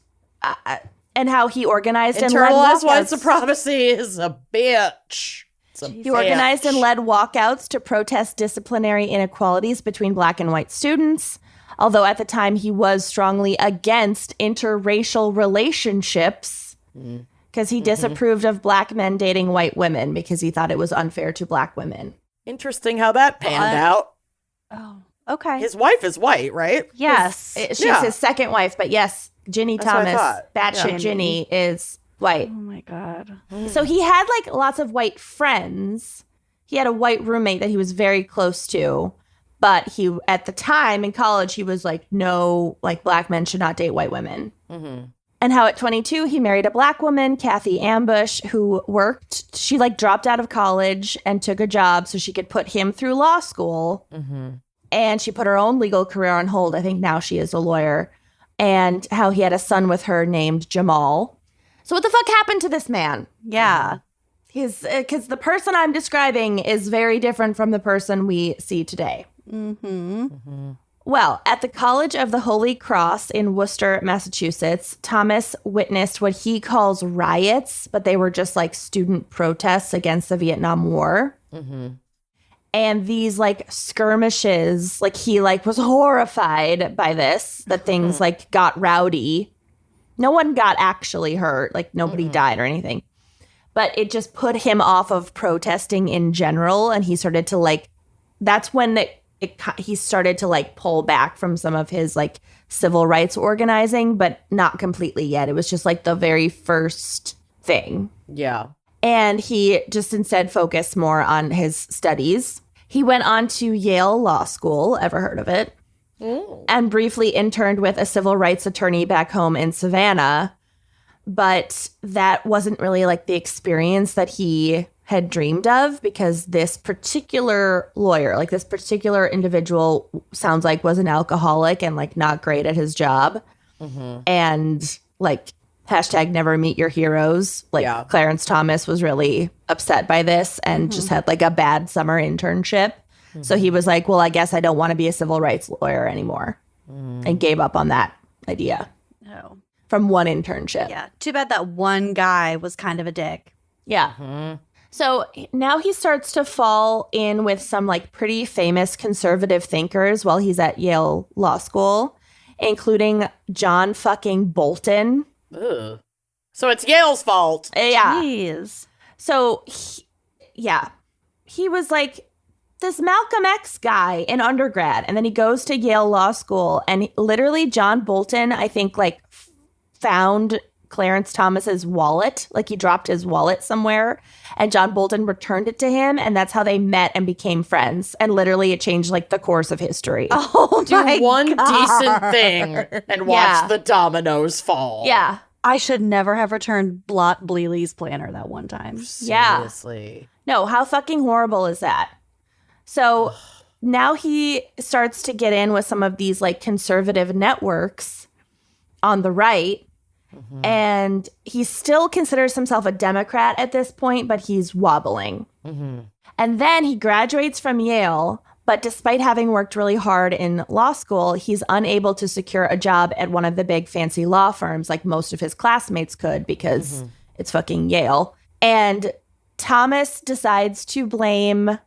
and how he organized and led Internalized white walkouts. supremacy is a bitch. He organized and led walkouts to protest disciplinary inequalities between Black and white students. Although at the time he was strongly against interracial relationships because he disapproved of Black men dating white women because he thought it was unfair to Black women. Interesting how that panned out. Oh, okay. His wife is white, right? Yes. She's Yeah. his second wife, but yes, Ginny That's what I Thomas, thought. batshit Yeah. Ginny, is white. Oh my God. So he had like lots of white friends. He had a white roommate that he was very close to, but he at the time in college he was like, no, like Black men should not date white women. And how at 22 he married a Black woman, Kathy Ambush, who worked. She like dropped out of college and took a job so she could put him through law school. And she put her own legal career on hold. I think now she is a lawyer. And how he had a son with her named Jamal. So what the fuck happened to this man? Yeah. Because the person I'm describing is very different from the person we see today. Well, at the College of the Holy Cross in Worcester, Massachusetts, Thomas witnessed what he calls riots, but they were just like student protests against the Vietnam War. And these like skirmishes, like he like was horrified by this, that things like got rowdy. No one got actually hurt, like nobody died or anything. But it just put him off of protesting in general. And he started to like, that's when he started to like pull back from some of his like civil rights organizing, but not completely yet. It was just like the very first thing. Yeah. And he just instead focused more on his studies. He went on to Yale Law School, ever heard of it? And briefly interned with a civil rights attorney back home in Savannah. But that wasn't really like the experience that he had dreamed of, because this particular lawyer, like this particular individual, sounds like was an alcoholic and like not great at his job. And like hashtag never meet your heroes. Like Clarence Thomas was really upset by this and just had like a bad summer internship. So he was like, well, I guess I don't want to be a civil rights lawyer anymore, and gave up on that idea Oh. from one internship. Yeah. Too bad that one guy was kind of a dick. Yeah. So now he starts to fall in with some like pretty famous conservative thinkers while he's at Yale Law School, including John fucking Bolton. Ugh. So it's Yale's fault. Yeah. Jeez. So, he was like this Malcolm X guy in undergrad, and then he goes to Yale Law School, and literally John Bolton, I think, like found Clarence Thomas's wallet. Like he dropped his wallet somewhere, and John Bolton returned it to him, and that's how they met and became friends. And literally, it changed like the course of history. Oh Do my one God. decent thing and watch the dominoes fall. Yeah. I should never have returned Blot Bleely's planner that one time. Yeah. Seriously. No, how fucking horrible is that? So now he starts to get in with some of these like conservative networks on the right. And he still considers himself a Democrat at this point, but he's wobbling. And then he graduates from Yale, but despite having worked really hard in law school, he's unable to secure a job at one of the big fancy law firms like most of his classmates could, because it's fucking Yale. And Thomas decides to blame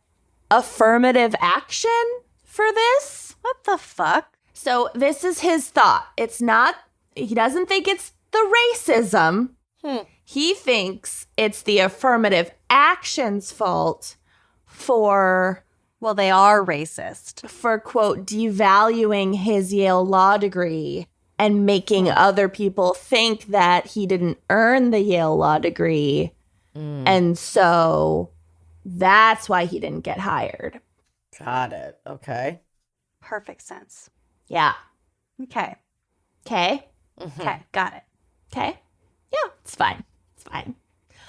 affirmative action for this. What the fuck? So this is his thought. It's not, he doesn't think it's the racism. He thinks it's the affirmative action's fault for, Well, they are racist. quote, devaluing his Yale law degree and making other people think that he didn't earn the Yale law degree. And so that's why he didn't get hired. Got it. Okay. Perfect sense. Yeah. Okay. Okay. Okay. Got it. Okay. Yeah, it's fine. It's fine.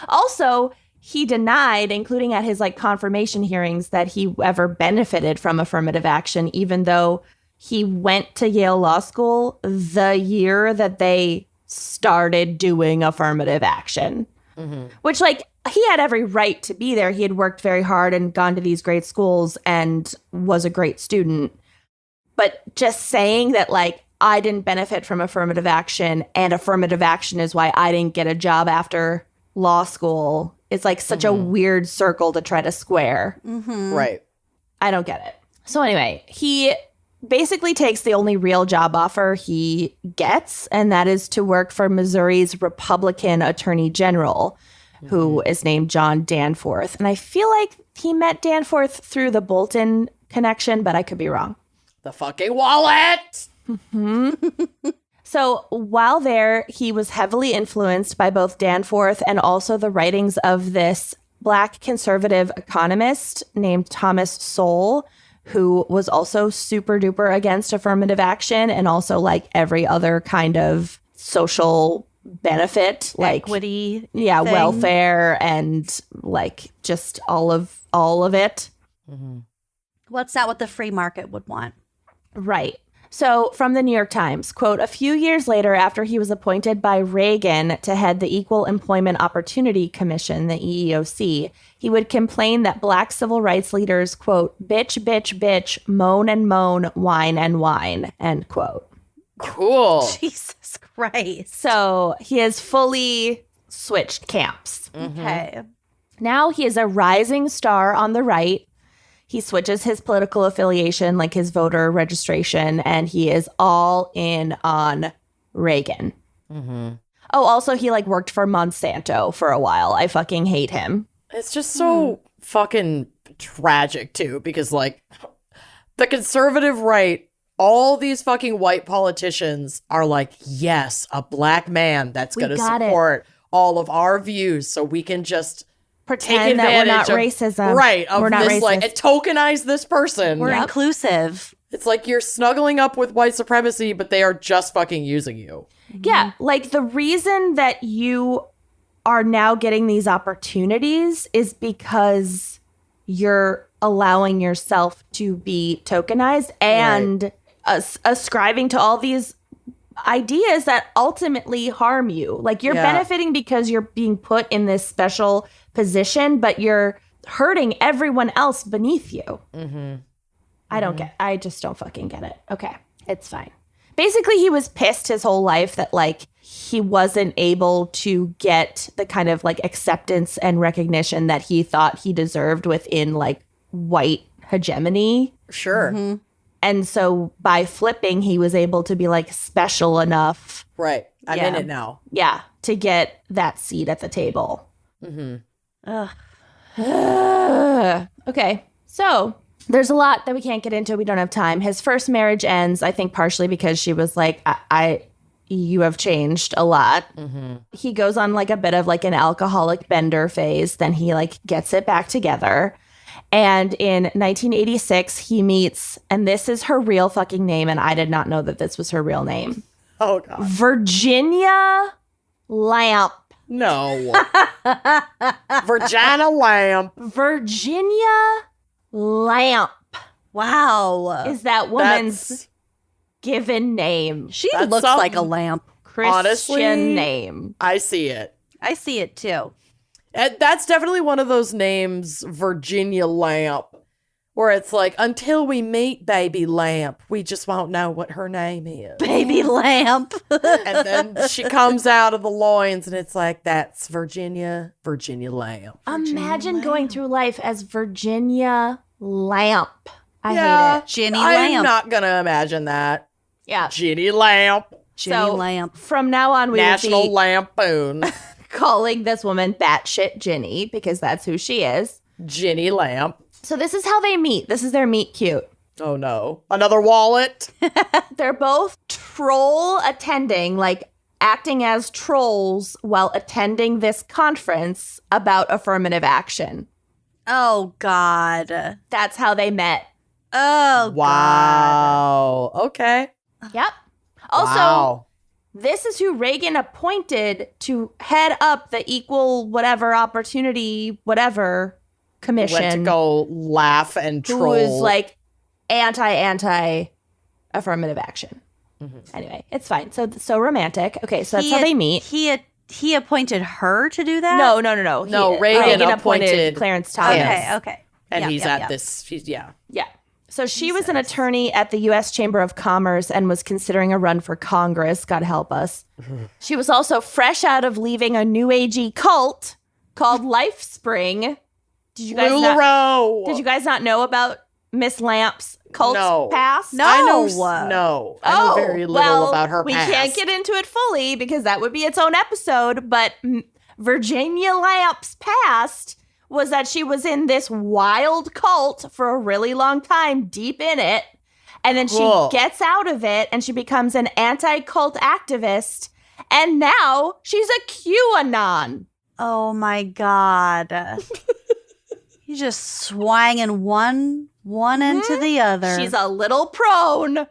Also, he denied, including at his like confirmation hearings, that he ever benefited from affirmative action, even though he went to Yale Law School the year that they started doing affirmative action. Which, like, he had every right to be there. He had worked very hard and gone to these great schools and was a great student. But just saying that, like, I didn't benefit from affirmative action and affirmative action is why I didn't get a job after law school is, like, such a weird circle to try to square. Right. I don't get it. So anyway, he basically takes the only real job offer he gets, and that is to work for Missouri's Republican Attorney General, who is named John Danforth. And I feel like he met Danforth through the Bolton connection, but I could be wrong. The fucking wallet! So while there, he was heavily influenced by both Danforth and also the writings of this Black conservative economist named Thomas Sowell, who was also super duper against affirmative action and also like every other kind of social benefit, like Equity. yeah, thing. welfare and like just all of it. What's that what the free market would want? Right. So from the New York Times, quote, a few years later after he was appointed by Reagan to head the Equal Employment Opportunity Commission, the EEOC, he would complain that Black civil rights leaders, quote, bitch, bitch, bitch, moan and moan, whine and whine, end quote. Cool. Jesus Christ. So he has fully switched camps. Okay. Now he is a rising star on the right. He switches his political affiliation, like his voter registration, and he is all in on Reagan. Oh, also, he like worked for Monsanto for a while. I fucking hate him. It's just so fucking tragic, too, because, like, the conservative right, all these fucking white politicians are like, yes, a Black man that's going to got it. support all of our views so we can just Pretend that we're not racism. Right. Of We're not this, racist. like, tokenize this person. We're inclusive. It's like you're snuggling up with white supremacy, but they are just fucking using you. Yeah, like the reason that you are now getting these opportunities is because you're allowing yourself to be tokenized and ascribing to all these ideas that ultimately harm you. Like you're benefiting because you're being put in this special position, but you're hurting everyone else beneath you. I just don't fucking get it. Okay, it's fine. Basically, he was pissed his whole life that like he wasn't able to get the kind of like acceptance and recognition that he thought he deserved within like white hegemony. Sure. And so by flipping, he was able to be like special enough. Right. I'm in it now. Yeah, to get that seat at the table. Ugh. Okay, so there's a lot that we can't get into. We don't have time. His first marriage ends, I think, partially because she was like, you have changed a lot. He goes on like a bit of like an alcoholic bender phase. Then he like gets it back together. And in 1986, he meets, and this is her real fucking name, and I did not know that this was her real name. Oh, God. Virginia Lamp. No. Virginia Lamp. Virginia Lamp Wow. is that woman's That's given name. She That's looks like a something. lamp. Christian honestly, name. I see it. I see it too. And that's definitely one of those names, Virginia Lamp, Where it's like, until we meet Baby Lamp, we just won't know what her name is. Baby lamp. And then she comes out of the loins and it's like, that's Virginia Lamp. Imagine going through life as Virginia Lamp. I hate it. Ginny I'm Lamp. not going to imagine that. Yeah. Ginny Lamp. Ginny Lamp. From now on, we National will be Lampoon. calling this woman batshit Ginny because that's who she is. Ginny Lamp. So this is how they meet. This is their meet cute. Oh no. Another wallet? They're both troll attending, like acting as trolls while attending this conference about affirmative action. Oh, God. That's how they met. Oh, God. Wow. Okay. Yep. Also, Wow. this is who Reagan appointed to head up the equal whatever opportunity, whatever commission. Went to go laugh and troll. Who is like anti affirmative action. Anyway, it's fine. So romantic. Okay, so that's how they meet. He appointed her to do that? No. No, Reagan appointed Clarence Thomas. Okay. and Yeah, he's yeah, at yeah. this. Yeah. So she was an attorney at the U.S. Chamber of Commerce and was considering a run for Congress. God help us. She was also fresh out of leaving a new agey cult called LifeSpring. Did you guys not know about Miss Lamp's cult past? No. I know very little about her we past. can't get into it fully because that would be its own episode, but Virginia Lamp's past was that she was in this wild cult for a really long time, deep in it, and then she gets out of it and she becomes an anti-cult activist, and now she's a QAnon. Oh, my God. He's just swanging one into the other. She's a little prone.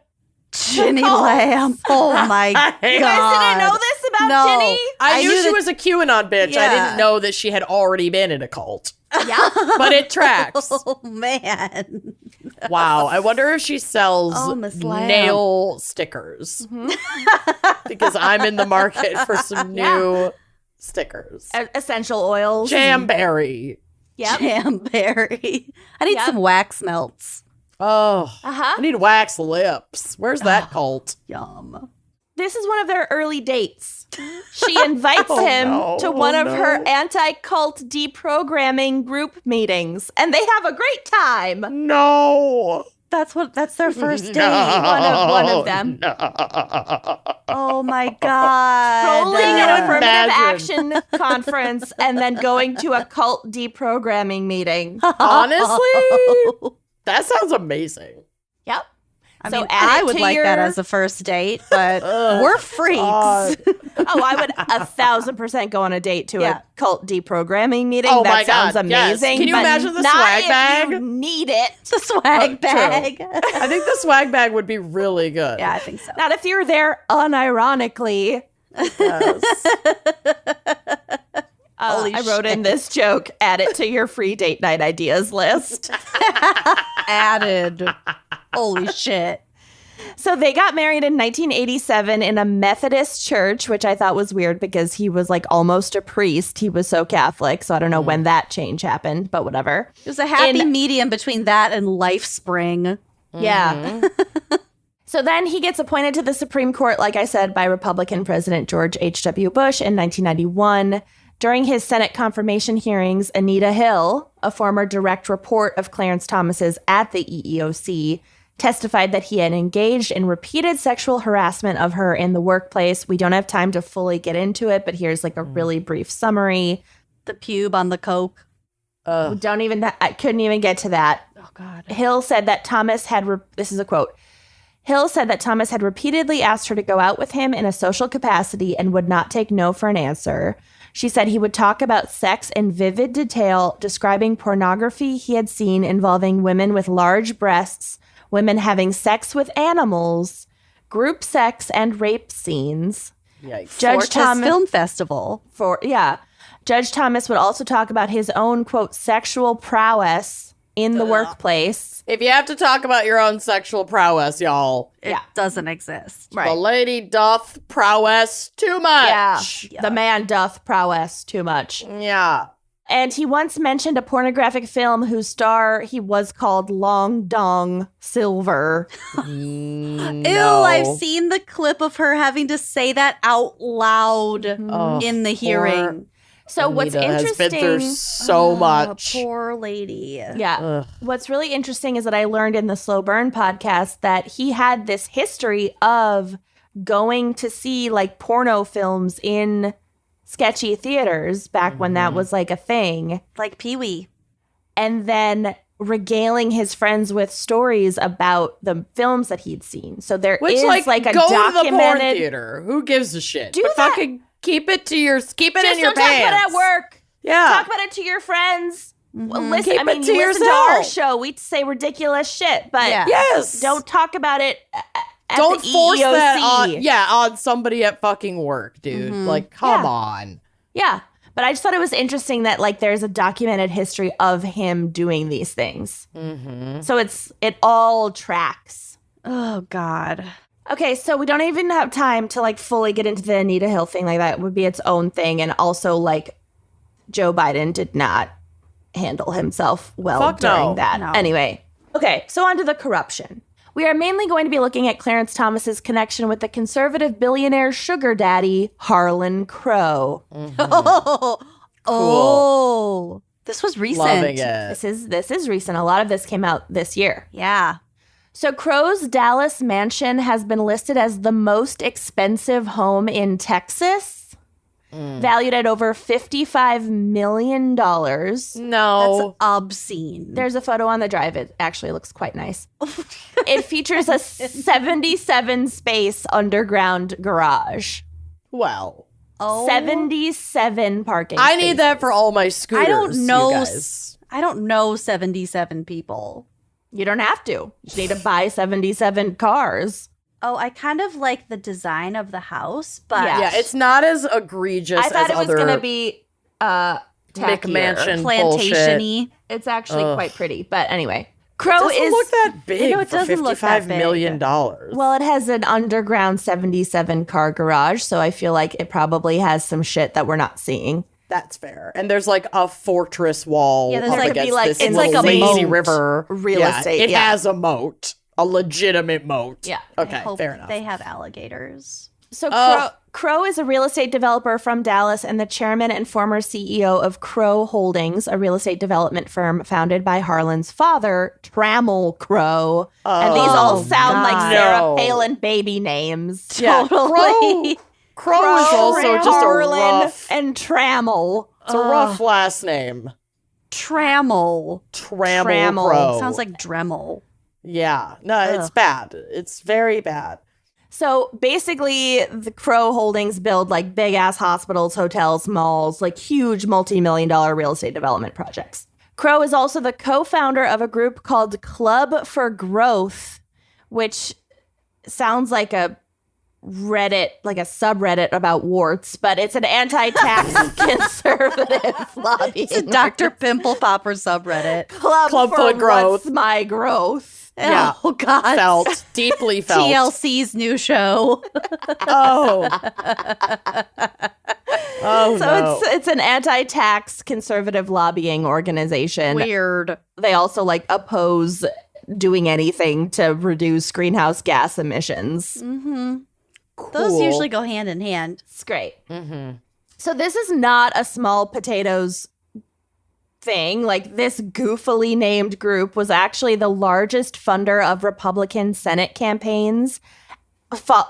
Ginny Lamp. Oh, my God. You guys didn't know this about Ginny? I knew she that- was a QAnon bitch. I Yeah. didn't know that she had already been in a cult. Yeah. But it tracks. Oh, man. Wow. I wonder if she sells Oh, Miss Lamb. nail stickers. Because I'm in the market for some new stickers. Essential oils. Jamberry. Yep. Jamberry. I need Yep. some wax melts. Oh, Uh-huh. I need wax lips. Where's that cult? Yum. This is one of their early dates. She invites him to one of her anti-cult deprogramming group meetings, and they have a great time. No. That's their first date. One of them. Oh, my God. Rolling an affirmative Imagine. action conference and then going to a cult deprogramming meeting. Honestly, that sounds amazing. Yep. I So mean, add I it would to like your- that as a first date, but we're freaks. God. Oh, I would 1,000% go on a date to Yeah. a cult deprogramming meeting. Oh that my sounds God, yes. amazing. Can you but imagine the not swag if bag? You need it. The swag True. bag. I think the swag bag would be really good. Yeah, I think so. Not if you're there unironically. Yes. Holy I wrote in this joke. Add it to your free date night ideas list. Added. Holy shit. So they got married in 1987 in a Methodist church, which I thought was weird because he was like almost a priest. He was so Catholic. So I don't know when that change happened, but whatever. It was a happy medium between that and LifeSpring. Yeah. So then he gets appointed to the Supreme Court, like I said, by Republican President George H.W. Bush in 1991. During his Senate confirmation hearings, Anita Hill, a former direct report of Clarence Thomas's at the EEOC, testified that he had engaged in repeated sexual harassment of her in the workplace. We don't have time to fully get into it, but here's like a really brief summary. The pube on the coke. I couldn't even get to that. Oh, God. Hill said that Thomas had, this is a quote. Hill said that Thomas had repeatedly asked her to go out with him in a social capacity and would not take no for an answer. She said he would talk about sex in vivid detail, describing pornography he had seen involving women with large breasts, women having sex with animals, group sex, and rape scenes. Yikes. Judge Fortress Thomas Film Festival. Judge Thomas would also talk about his own, quote, sexual prowess in the workplace. If you have to talk about your own sexual prowess, y'all, It doesn't exist. the lady doth prowess too much. Yeah, the man doth prowess too much. Yeah. And he once mentioned a pornographic film whose star he was called Long Dong Silver. Ew, I've seen the clip of her having to say that out loud in the hearing. So what's Anita interesting... has been through so much. Poor lady. Yeah. Ugh. What's really interesting is that I learned in the Slow Burn podcast that he had this history of going to see like porno films in sketchy theaters back when that was like a thing. Like Pee-wee. And then regaling his friends with stories about the films that he'd seen. So there Which, is like a go to the porn documented... theater. Who gives a shit? Do but that. fucking keep it in your Just pants. don't talk about it at work. Yeah. Talk about it to your friends. Well, listen, Keep I mean, it to you listen to our yourself. show. We say ridiculous shit, but Yeah. Yes. don't talk about it at Don't the force EEOC. that on somebody at fucking work, dude. Like, come on. Yeah. But I just thought it was interesting that like there's a documented history of him doing these things. So it all tracks. Oh, God. Okay, so we don't even have time to like fully get into the Anita Hill thing. Like that would be its own thing. And also like Joe Biden did not handle himself well Fuck during no. that. No. Anyway, okay, so on to the corruption. We are mainly going to be looking at Clarence Thomas's connection with the conservative billionaire sugar daddy, Harlan Crow. Oh, this was recent. Loving it. This is recent. A lot of this came out this year. Yeah. So Crow's Dallas mansion has been listed as the most expensive home in Texas, valued at over $55 million. No. That's obscene. There's a photo on the drive. It actually looks quite nice. It features a 77 space underground garage. Well, 77 parking I spaces. need that for all my scooters. I don't know. You guys. I don't know 77 people. You don't have to. You just need to buy 77 cars. Oh, I kind of like the design of the house, but Yeah, it's not as egregious I thought as it was other going to be tackier. McMansion plantation-y. It's actually Ugh. quite pretty. But anyway, Crow Doesn't is... look that big know, it for doesn't look that $55 big. million. Well, it has an underground 77 car garage, so I feel like it probably has some shit that we're not seeing. That's fair. And there's like a fortress wall Yeah, there's up like- against be like- this it's little like a lazy moat. river. Real estate, It yeah. has a moat, a legitimate moat. Yeah. Okay, I hope fair enough. they have alligators. So Ugh. Crow is a real estate developer from Dallas and the chairman and former CEO of Crow Holdings, a real estate development firm founded by Harlan's father, Trammell Crow. And these all Oh, sound like God. Sarah No. Palin baby names. Yeah, Totally. Crow is also just a Harlan rough, and Trammell. it's a rough last name. Trammell. Trammell Crow. Sounds like Dremel. Yeah. No, it's bad. It's very bad. So basically, the Crow Holdings build like big ass hospitals, hotels, malls, like huge multi-million-dollar real estate development projects. Crow is also the co-founder of a group called Club for Growth, which sounds like a Reddit, like a subreddit about warts, but it's an anti-tax conservative lobbying. It's a Dr. Pimple Popper subreddit. Club Club for for Growth. What's My Growth. Yeah. Oh, God. Felt. Deeply felt. TLC's new show. Oh. Oh, So no. it's an anti-tax conservative lobbying organization. Weird. They also like oppose doing anything to reduce greenhouse gas emissions. Mm-hmm. Those Cool. usually go hand in hand. It's great. Mm-hmm. So this is not a small potatoes thing. Like this goofily named group was actually the largest funder of Republican Senate campaigns,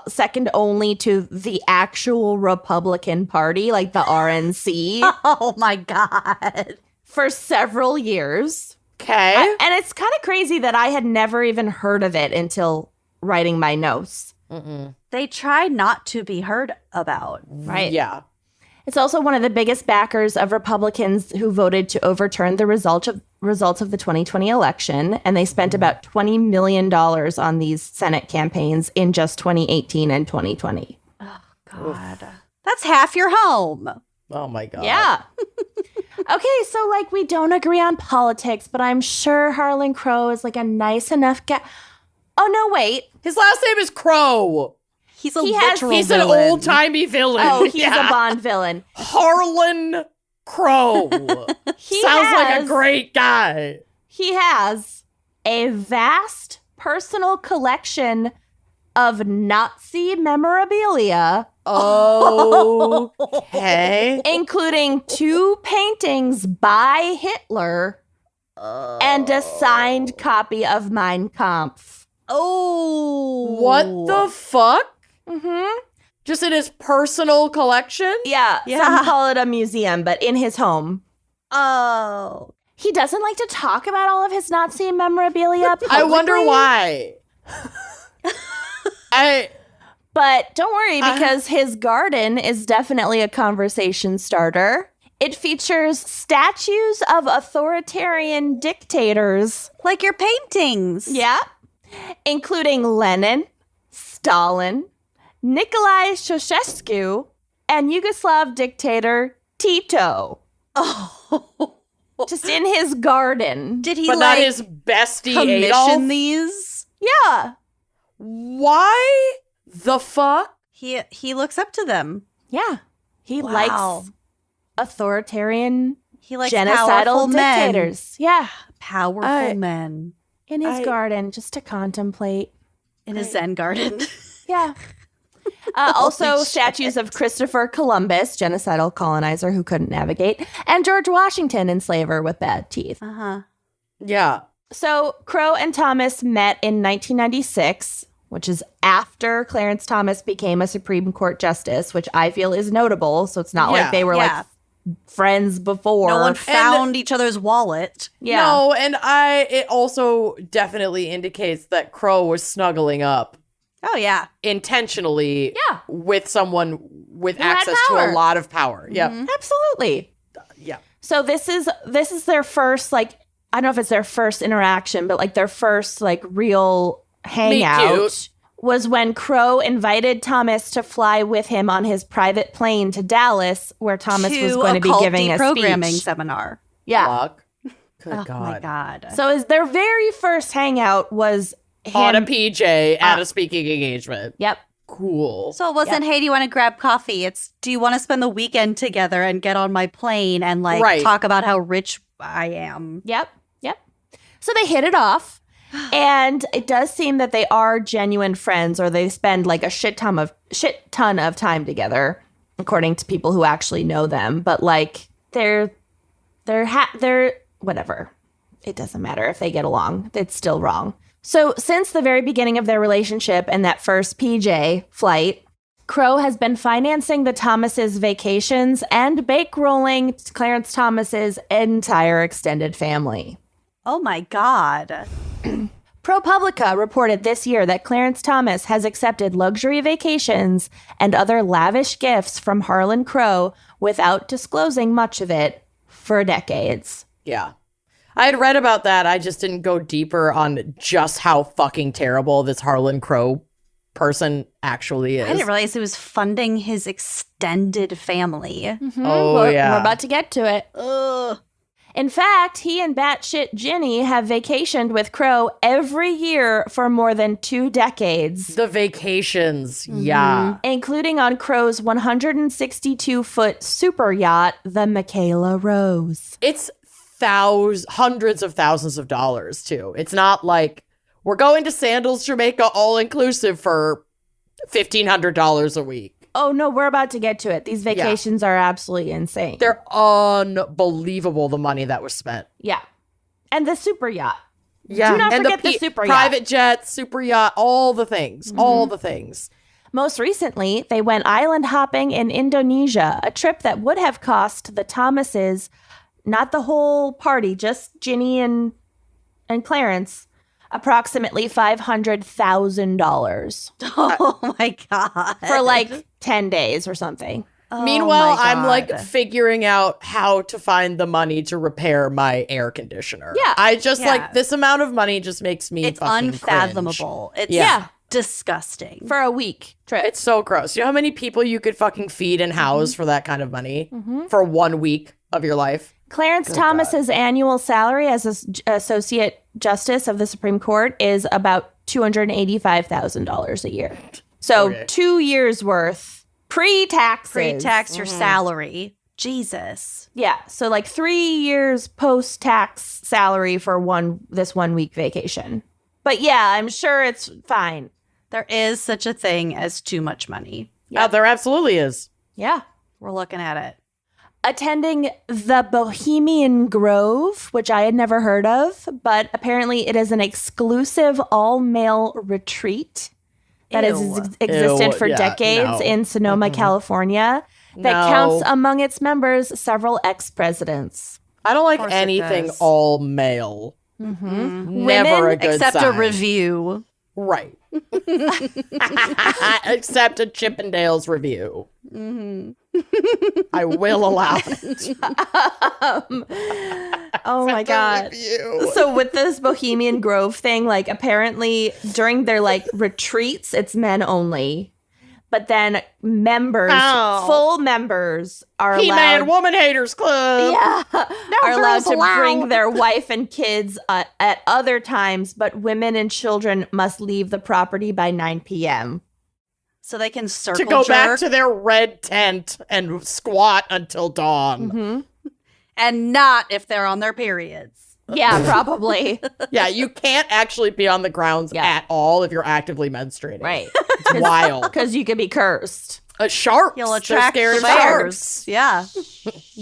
second only to the actual Republican Party, like the RNC, Oh, my God. for several years. Okay. And it's kind of crazy that I had never even heard of it until writing my notes. They try not to be heard about. Right. Yeah. It's also one of the biggest backers of Republicans who voted to overturn the results of the 2020 election. And they spent about $20 million on these Senate campaigns in just 2018 and 2020. God. That's half your home. Oh, my God. Yeah. Okay, so like we don't agree on politics, but I'm sure Harlan Crow is like a nice enough guy. Oh, no, wait. His last name is Crow. He's a He has- literal He's an villain. old-timey villain. Oh, he's Yeah. a Bond villain. Harlan Crow. He Sounds like a has- great guy. He has a vast personal collection of Nazi memorabilia, Okay. including 2 paintings by Hitler and a signed copy of Mein Kampf. Oh. What the fuck? Mm-hmm. Just in his personal collection? Yeah, Yeah. some call it a museum, but in his home. Oh. He doesn't like to talk about all of his Nazi memorabilia publicly. I wonder why. But don't worry, because his garden is definitely a conversation starter. It features statues of authoritarian dictators. Like your paintings. Yeah. Including Lenin, Stalin, Nikolai Ceausescu, and Yugoslav dictator Tito. Oh. Just in his garden. Did he but like not his bestie commission Adolf? these? Yeah. Why the fuck? He looks up to them. Yeah. He Wow. likes authoritarian He likes genocidal powerful men. dictators. Yeah. Powerful men In his garden, just to contemplate. in a Zen garden. Yeah. Also, Holy statues of Christopher Columbus, genocidal colonizer who couldn't navigate, and George Washington, enslaver with bad teeth. Uh-huh. Yeah. So Crow and Thomas met in 1996, which is after Clarence Thomas became a Supreme Court justice, which I feel is notable. So it's not Yeah. like they were like friends before. No one found each other's wallet. Yeah. No, and it also definitely indicates that Crow was snuggling up Oh yeah. intentionally with someone with Who had access to power. a lot of power. Yep. Absolutely. Yeah. So this is their first, like, I don't know if it's their first interaction, but like their first like real hangout cute. was when Crow invited Thomas to fly with him on his private plane to Dallas, where Thomas was going to be giving a programming speech. seminar. Yeah. Fuck. Good Oh God. my god. So is their very first hangout was him. On a PJ at a speaking engagement. Yep. Cool. So it wasn't, hey, do you want to grab coffee? It's, do you want to spend the weekend together and get on my plane and like Right. talk about how rich I am? Yep. So they hit it off, and it does seem that they are genuine friends, or they spend like a shit ton of time together, according to people who actually know them. But like they're whatever. It doesn't matter if they get along. It's still wrong. So since the very beginning of their relationship and that first PJ flight, Crow has been financing the Thomases' vacations and bankrolling Clarence Thomas's entire extended family. Oh my god. ProPublica reported this year that Clarence Thomas has accepted luxury vacations and other lavish gifts from Harlan Crow without disclosing much of it for decades. Yeah. I had read about that. I just didn't go deeper on just how fucking terrible this Harlan Crow person actually is. I didn't realize he was funding his extended family. Oh, We're yeah. about to get to it. Ugh. In fact, he and batshit Ginny have vacationed with Crow every year for more than 2 decades, The vacations. Yeah. including on Crow's 162-foot super yacht, the Michaela Rose. It's hundreds of thousands of dollars, too. It's not like we're going to Sandals, Jamaica, all inclusive for $1,500 a week. Oh, no, we're about to get to it. These vacations are absolutely insane. They're unbelievable, the money that was spent. Yeah. And the super yacht. Yeah. Do not and forget the super yacht. private jet, super yacht, all the things. All the things. Most recently, they went island hopping in Indonesia, a trip that would have cost the Thomases, not the whole party, just Ginny and Clarence, approximately $500,000 Oh my god. for like 10 days or something. Oh Meanwhile, my I'm like God. figuring out how to find the money to repair my air conditioner. Yeah. I just Yeah. like this amount of money just makes me It's fucking unfathomable. It's Yeah. disgusting. For a week trip. Cringe. It's so gross. You know how many people you could fucking feed and house for that kind of money for 1 week of your life? Clarence Thomas's annual salary as Associate Justice of the Supreme Court is about $285,000 a year. So Okay. 2 years worth pre-taxes. Pre-tax your salary Jesus. Yeah, so like 3 years post-tax salary for this 1 week vacation. But yeah, I'm sure it's fine. There is such a thing as too much money. Yeah, there absolutely is. Yeah. We're looking at it. Attending the Bohemian Grove, which I had never heard of, but apparently it is an exclusive all-male retreat that has existed for decades in Sonoma, California, that counts among its members several ex-presidents. I don't like anything all male. Mm-hmm. Never a good except sign. a review. Right. Except a Chippendales review. Mm-hmm. I will allow it. Oh my God. So with this Bohemian Grove thing, like apparently during their like retreats, it's men only. But then members, full members are He-Man allowed. Woman Haters Club. Yeah. Are allowed to allowed. bring their wife and kids at other times, but women and children must leave the property by 9 p.m. So they can circle To go jerk. back to their red tent and squat until dawn. Mm-hmm. And not if they're on their periods. Yeah, probably. Yeah, you can't actually be on the grounds at all if you're actively menstruating. Right. It's wild. Because you could be cursed. Sharks. You'll They're attract scared of bears. Yeah.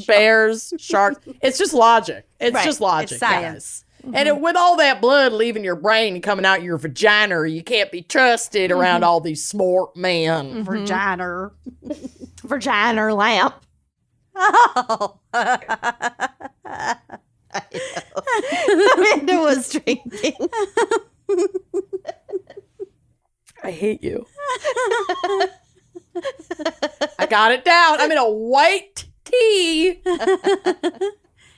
Bears, sharks. It's just logic. It's Right. just logic. It's science. Guys. And with all that blood leaving your brain and coming out your vagina, you can't be trusted around all these smart men. Vagina. Vagina lamp. Oh. Amanda was drinking. I hate you. I got it down. I'm in a white tee.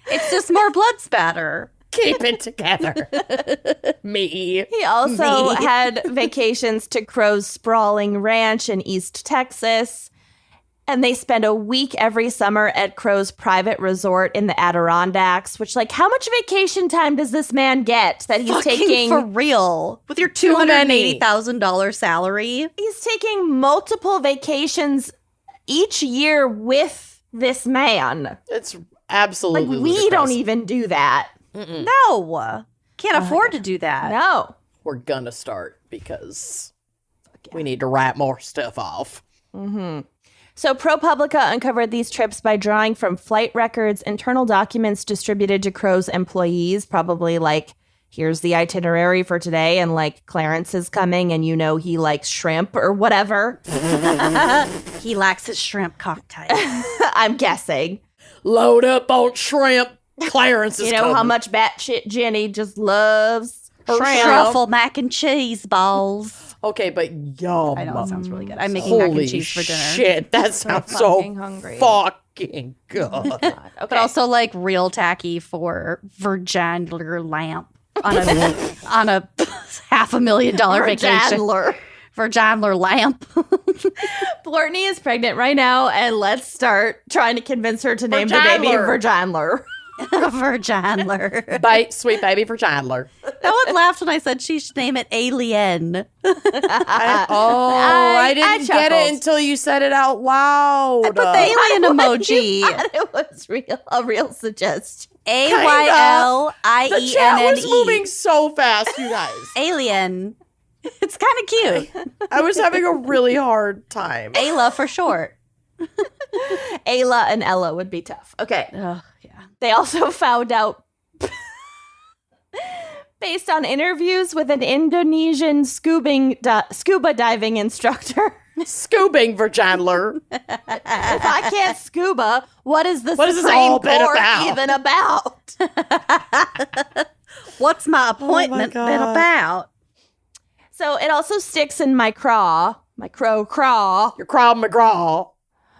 It's just more blood spatter. Keep it together. Me. He also had vacations to Crow's sprawling ranch in East Texas. And they spend a week every summer at Crow's private resort in the Adirondacks, which, like, how much vacation time does this man get that he's Fucking taking? for real. With your Too many. $280,000 salary. He's taking multiple vacations each year with this man. It's Like, absolutely we ludicrous. don't even do that. No. Can't afford to do that. No. We're gonna start because we need to write more stuff off. Mm-hmm. So ProPublica uncovered these trips by drawing from flight records, internal documents distributed to Crow's employees, probably like, here's the itinerary for today, and like Clarence is coming and you know he likes shrimp or whatever. He likes his shrimp cocktail. I'm guessing. Load up on shrimp. Clarence is You know coming. how much batshit Jenny just loves shrimp. Truffle mac and cheese balls. Okay, but yum. I know, that sounds really good. I'm making mac Holy and cheese for dinner. shit, that sounds so fucking hungry. fucking good. Okay. But also like real tacky for vaginular lamp on a $500,000 vacation. Vaginular lamp. Courtney is pregnant right now, and let's start trying to convince her to name the baby Virginler. Vaginular. Bite, sweet baby for Chandler. No one laughed when I said she should name it Alien. I didn't get chuckled. it until you said it out loud. I put the alien emoji. It was a real suggestion. AYLIENNE. The chat was moving so fast, you guys. Alien. It's kind of cute. I was having a really hard time. Ayla for short. Ayla and Ella would be tough. Okay. Oh, yeah. They also found out, based on interviews with an Indonesian scuba diving instructor. Scoobing for Chandler. If I can't scuba, what is the What has this Supreme all been Court about? even about? What's my appointment God. been about? So it also sticks in my craw, my craw, Your Krav McGraw.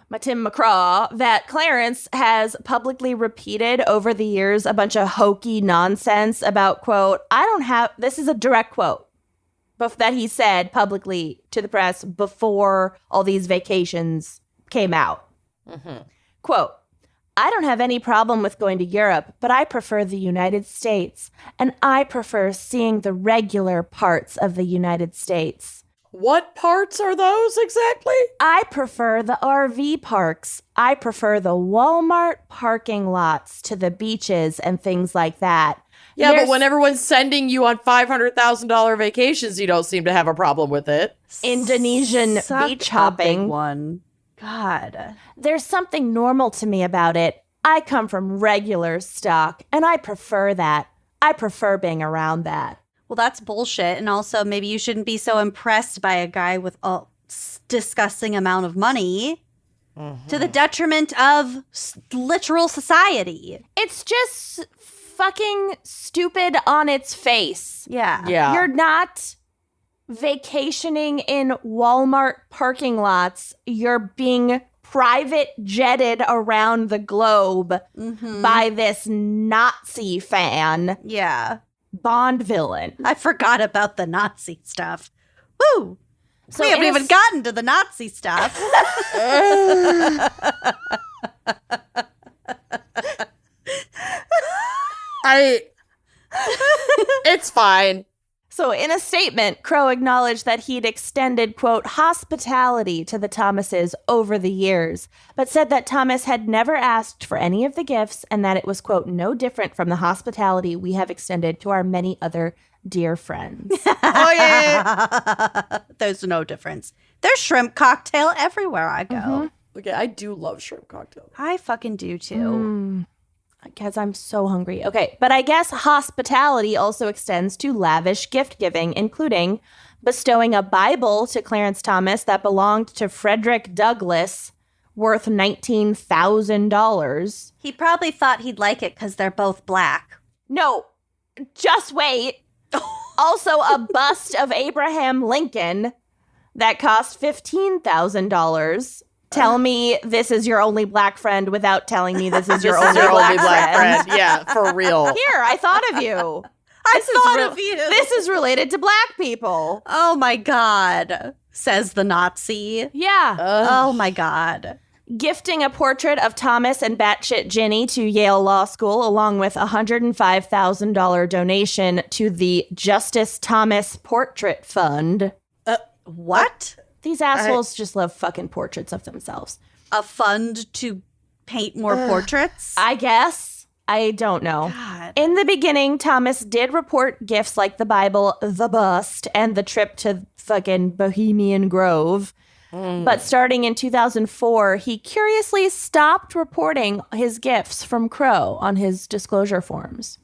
my Tim McCraw, that Clarence has publicly repeated over the years a bunch of hokey nonsense about, quote, this is a direct quote, that he said publicly to the press before all these vacations came out. Mm-hmm. Quote, I don't have any problem with going to Europe, but I prefer the United States, and I prefer seeing the regular parts of the United States. What parts are those exactly? I prefer the RV parks. I prefer the Walmart parking lots to the beaches and things like that. Yeah, but when everyone's sending you on $500,000 vacations, you don't seem to have a problem with it. Indonesian Suck beach a hopping. big one. God. There's something normal to me about it. I come from regular stock, and I prefer that. I prefer being around that. Well, that's bullshit. And also, maybe you shouldn't be so impressed by a guy with a disgusting amount of money to the detriment of literal society. It's just fucking stupid on its face. Yeah. Yeah. You're not vacationing in Walmart parking lots. You're being private jetted around the globe by this Nazi fan, Yeah. Bond villain. I forgot about the Nazi stuff. Woo! So We haven't in a even gotten to the Nazi stuff. It's fine. So in a statement, Crow acknowledged that he'd extended, quote, hospitality to the Thomases over the years, but said that Thomas had never asked for any of the gifts and that it was, quote, no different from the hospitality we have extended to our many other dear friends. Oh, yeah. There's no difference. There's shrimp cocktail everywhere I go. Okay, I do love shrimp cocktail. I fucking do too. Because I'm so hungry. Okay, but I guess hospitality also extends to lavish gift giving, including bestowing a Bible to Clarence Thomas that belonged to Frederick Douglass, worth $19,000. He probably thought he'd like it because they're both black. No, just wait. Also, a bust of Abraham Lincoln that cost $15,000. Tell me this is your only black friend without telling me this is your This is only your black only black friend. friend. Yeah, for real. Here, I thought of you. I thought of you. This is related to black people. Oh my God, says the Nazi. Yeah. Oh my God. Gifting a portrait of Thomas and batshit Ginny to Yale Law School, along with a $105,000 donation to the Justice Thomas Portrait Fund. What? These assholes just love fucking portraits of themselves. A fund to paint more portraits? I guess. I don't know. God. In the beginning, Thomas did report gifts like the Bible, the bust, and the trip to fucking Bohemian Grove. But starting in 2004, he curiously stopped reporting his gifts from Crow on his disclosure forms.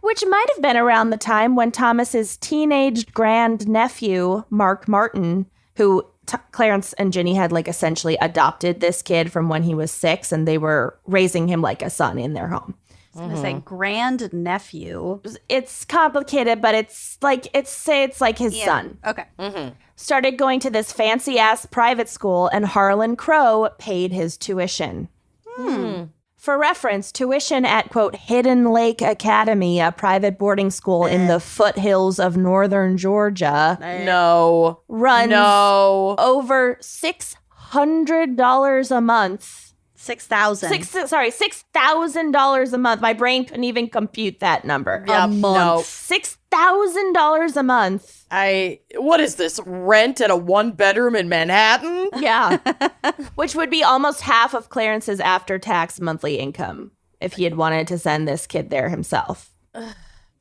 Which might have been around the time when Thomas's teenage grandnephew, Mark Martin, who Clarence and Ginny had like essentially adopted this kid from when he was 6, and they were raising him like a son in their home. I was going to say grandnephew. It's complicated, but it's like it's like his son. Okay. Started going to this fancy ass private school, and Harlan Crow paid his tuition. For reference, tuition at, quote, Hidden Lake Academy, a private boarding school in the foothills of northern Georgia, No. runs No. over $600 a month. 6,000. $6,000 a month. My brain couldn't even compute that number. Yep, month. $6,000 a month. What is this? Rent at a 1-bedroom in Manhattan? Yeah. Which would be almost half of Clarence's after-tax monthly income if he had wanted to send this kid there himself.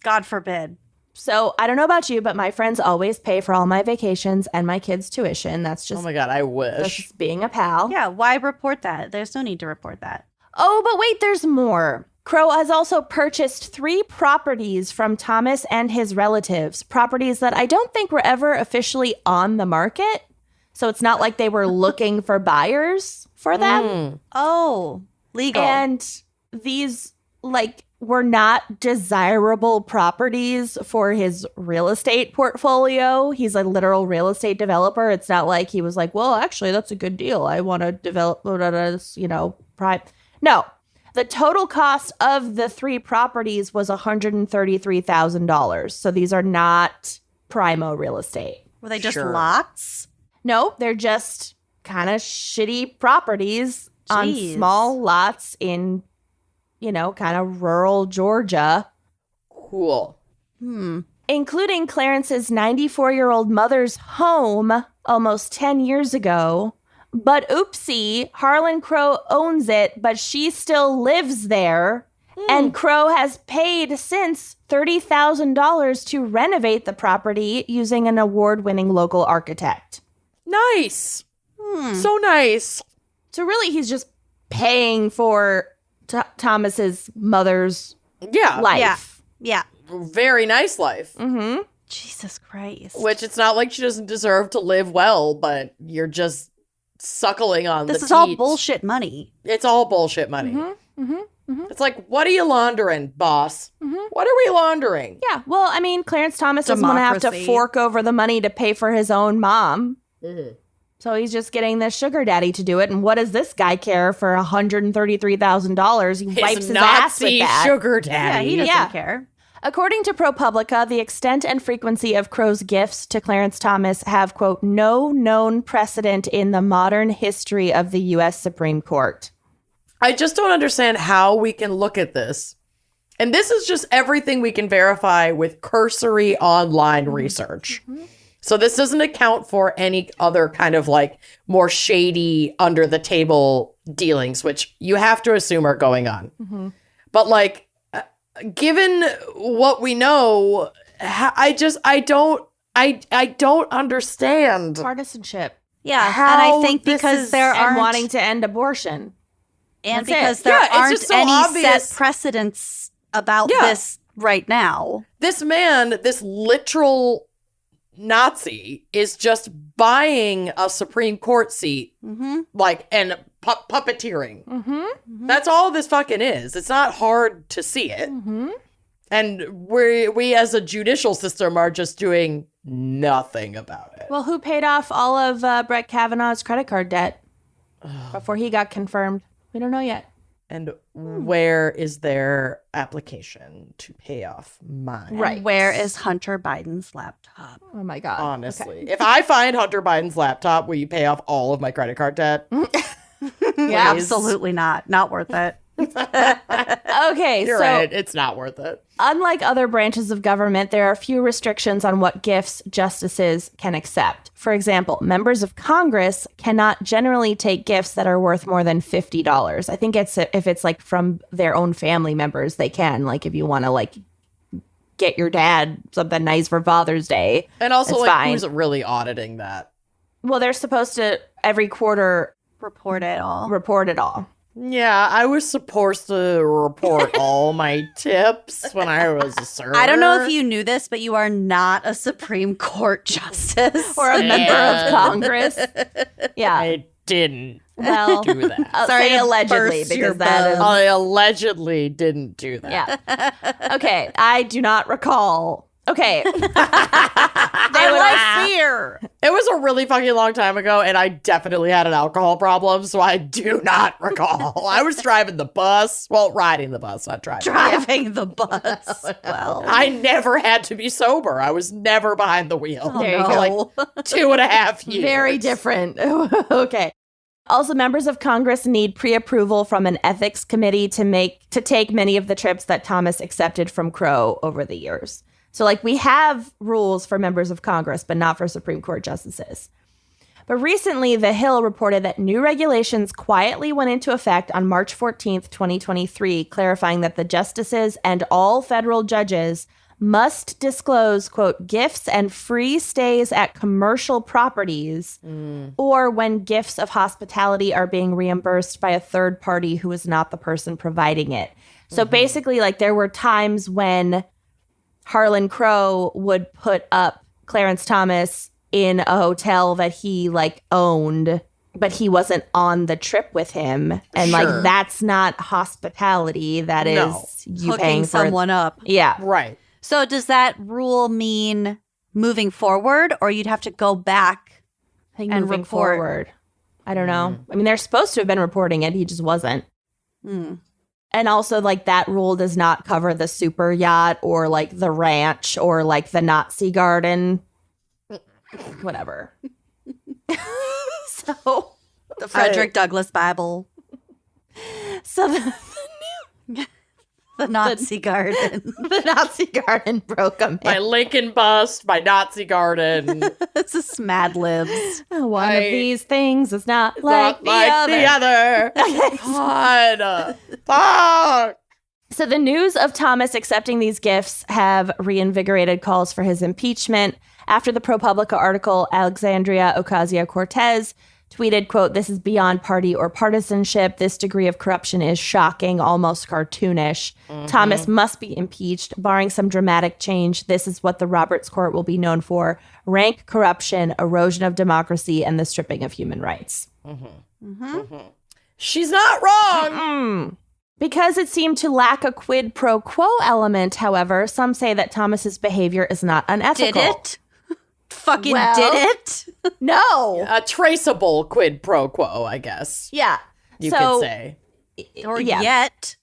God forbid. So I don't know about you, but my friends always pay for all my vacations and my kids' tuition. That's just, Oh my God, I that's wish. just being a pal. Yeah, why report that? There's no need to report that. Oh, but wait, there's more. Crow has also purchased 3 properties from Thomas and his relatives, properties that I don't think were ever officially on the market. So it's not like they were looking for buyers for them. Oh, legal. And these, like, were not desirable properties for his real estate portfolio. He's a literal real estate developer. It's not like he was like, well, actually, that's a good deal. I want to develop, No. The total cost of the 3 properties was $133,000. So these are not primo real estate. Were they just Sure. lots? No, they're just kind of shitty properties on Jeez. small lots in, kind of rural Georgia. Cool. In including Clarence's 94-year-old mother's home almost 10 years ago. But oopsie, Harlan Crow owns it, but she still lives there. And Crow has paid since $30,000 to renovate the property using an award-winning local architect. Nice. So nice. So really, he's just paying for Thomas's mother's life. Yeah. Very nice life. Mm-hmm. Jesus Christ. Which it's not like she doesn't deserve to live well, but you're just suckling on This the is all teat. bullshit money. It's all bullshit money. It's like, what are you laundering, boss? Mm-hmm. What are we laundering? Yeah, well, I mean, Clarence Thomas doesn't want to have to Democracy. fork over the money to pay for his own mom. Mm-hmm. So he's just getting this sugar daddy to do it. And what does this guy care for $133,000? He wipes his ass with Nazi that. sugar Yeah, daddy. he doesn't Yeah. care. According to ProPublica, the extent and frequency of Crow's gifts to Clarence Thomas have, quote, no known precedent in the modern history of the U.S. Supreme Court. I just don't understand how we can look at this. And this is just everything we can verify with cursory online research. So this doesn't account for any other kind of like more shady under the table dealings, which you have to assume are going on. But like, given what we know, I don't understand. Partisanship. Yeah, and How I think this because is- there And aren't wanting to end abortion. and That's it. because there Yeah, it's aren't just so any obvious. set precedents about Yeah. this right now. This man, this literal Nazi, is just buying a Supreme Court seat, like, and puppeteering. That's all this fucking is. It's not hard to see it. And we as a judicial system are just doing nothing about it. Well, who paid off all of Brett Kavanaugh's credit card debt before he got confirmed? We don't know yet. And where is their application to pay off mine? Right. And where is Hunter Biden's laptop? Oh, my God. Honestly, if I find Hunter Biden's laptop, will you pay off all of my credit card debt? Yeah, absolutely not. Not worth it. Okay, You're so right. It's not worth it. unlike other branches of government, there are few restrictions on what gifts justices can accept. For example, members of Congress cannot generally take gifts that are worth more than $50. I think it's if it's like from their own family members, they can. Like if you want to like get your dad something nice for Father's Day. And also, It's like, fine. who's really auditing that? Well, they're supposed to every quarter Report it all. report it all. Yeah, I was supposed to report all my tips when I was a server. I don't know if you knew this, but you are not a Supreme Court justice. Or a member of Congress. Yeah. I didn't Well, do that. I'll Sorry say to allegedly burst your because that is I allegedly didn't do that. yeah. Okay, I do not recall. Okay. fear. It was a really fucking long time ago, and I definitely had an alcohol problem, so I do not recall. I was driving the bus. Well, riding the bus, not driving. Driving the bus. Well, I never had to be sober. I was never behind the wheel. There you For go. like 2.5 years. Very different. Okay. Also, members of Congress need pre-approval from an ethics committee to take many of the trips that Thomas accepted from Crow over the years. So, like, we have rules for members of Congress, but not for Supreme Court justices. But recently, The Hill reported that new regulations quietly went into effect on March 14th, 2023, clarifying that the justices and all federal judges must disclose, quote, gifts and free stays at commercial properties or when gifts of hospitality are being reimbursed by a third party who is not the person providing it. So basically, like, there were times when Harlan Crow would put up Clarence Thomas in a hotel that he like owned, but he wasn't on the trip with him. And Sure. like, that's not hospitality. That is No. you hooking paying for someone up. Yeah. Right. So does that rule mean moving forward, or you'd have to go back? I think And moving report. forward. I don't know. I mean, they're supposed to have been reporting it. He just wasn't. Hmm. And also, like, that rule does not cover the super yacht or like the ranch or like the Nazi garden. Whatever. So The Frederick Douglass Bible. So The Nazi garden. The Nazi garden broke him. My Lincoln bust, my Nazi garden. This is Mad Libs. One of these things is not Not like the other. God. Fuck. So the news of Thomas accepting these gifts have reinvigorated calls for his impeachment. After the ProPublica article, Alexandria Ocasio-Cortez tweeted, quote, "This is beyond party or partisanship. This degree of corruption is shocking, almost cartoonish. Thomas must be impeached. Barring some dramatic change, this is what the Roberts Court will be known for: rank corruption, erosion of democracy, and the stripping of human rights." She's not wrong. Because it seemed to lack a quid pro quo element, however, some say that Thomas's behavior is not unethical. Did it? Fucking Well- did it? No. A traceable quid pro quo, I guess Yeah. you So- could say. Or Yeah. yet?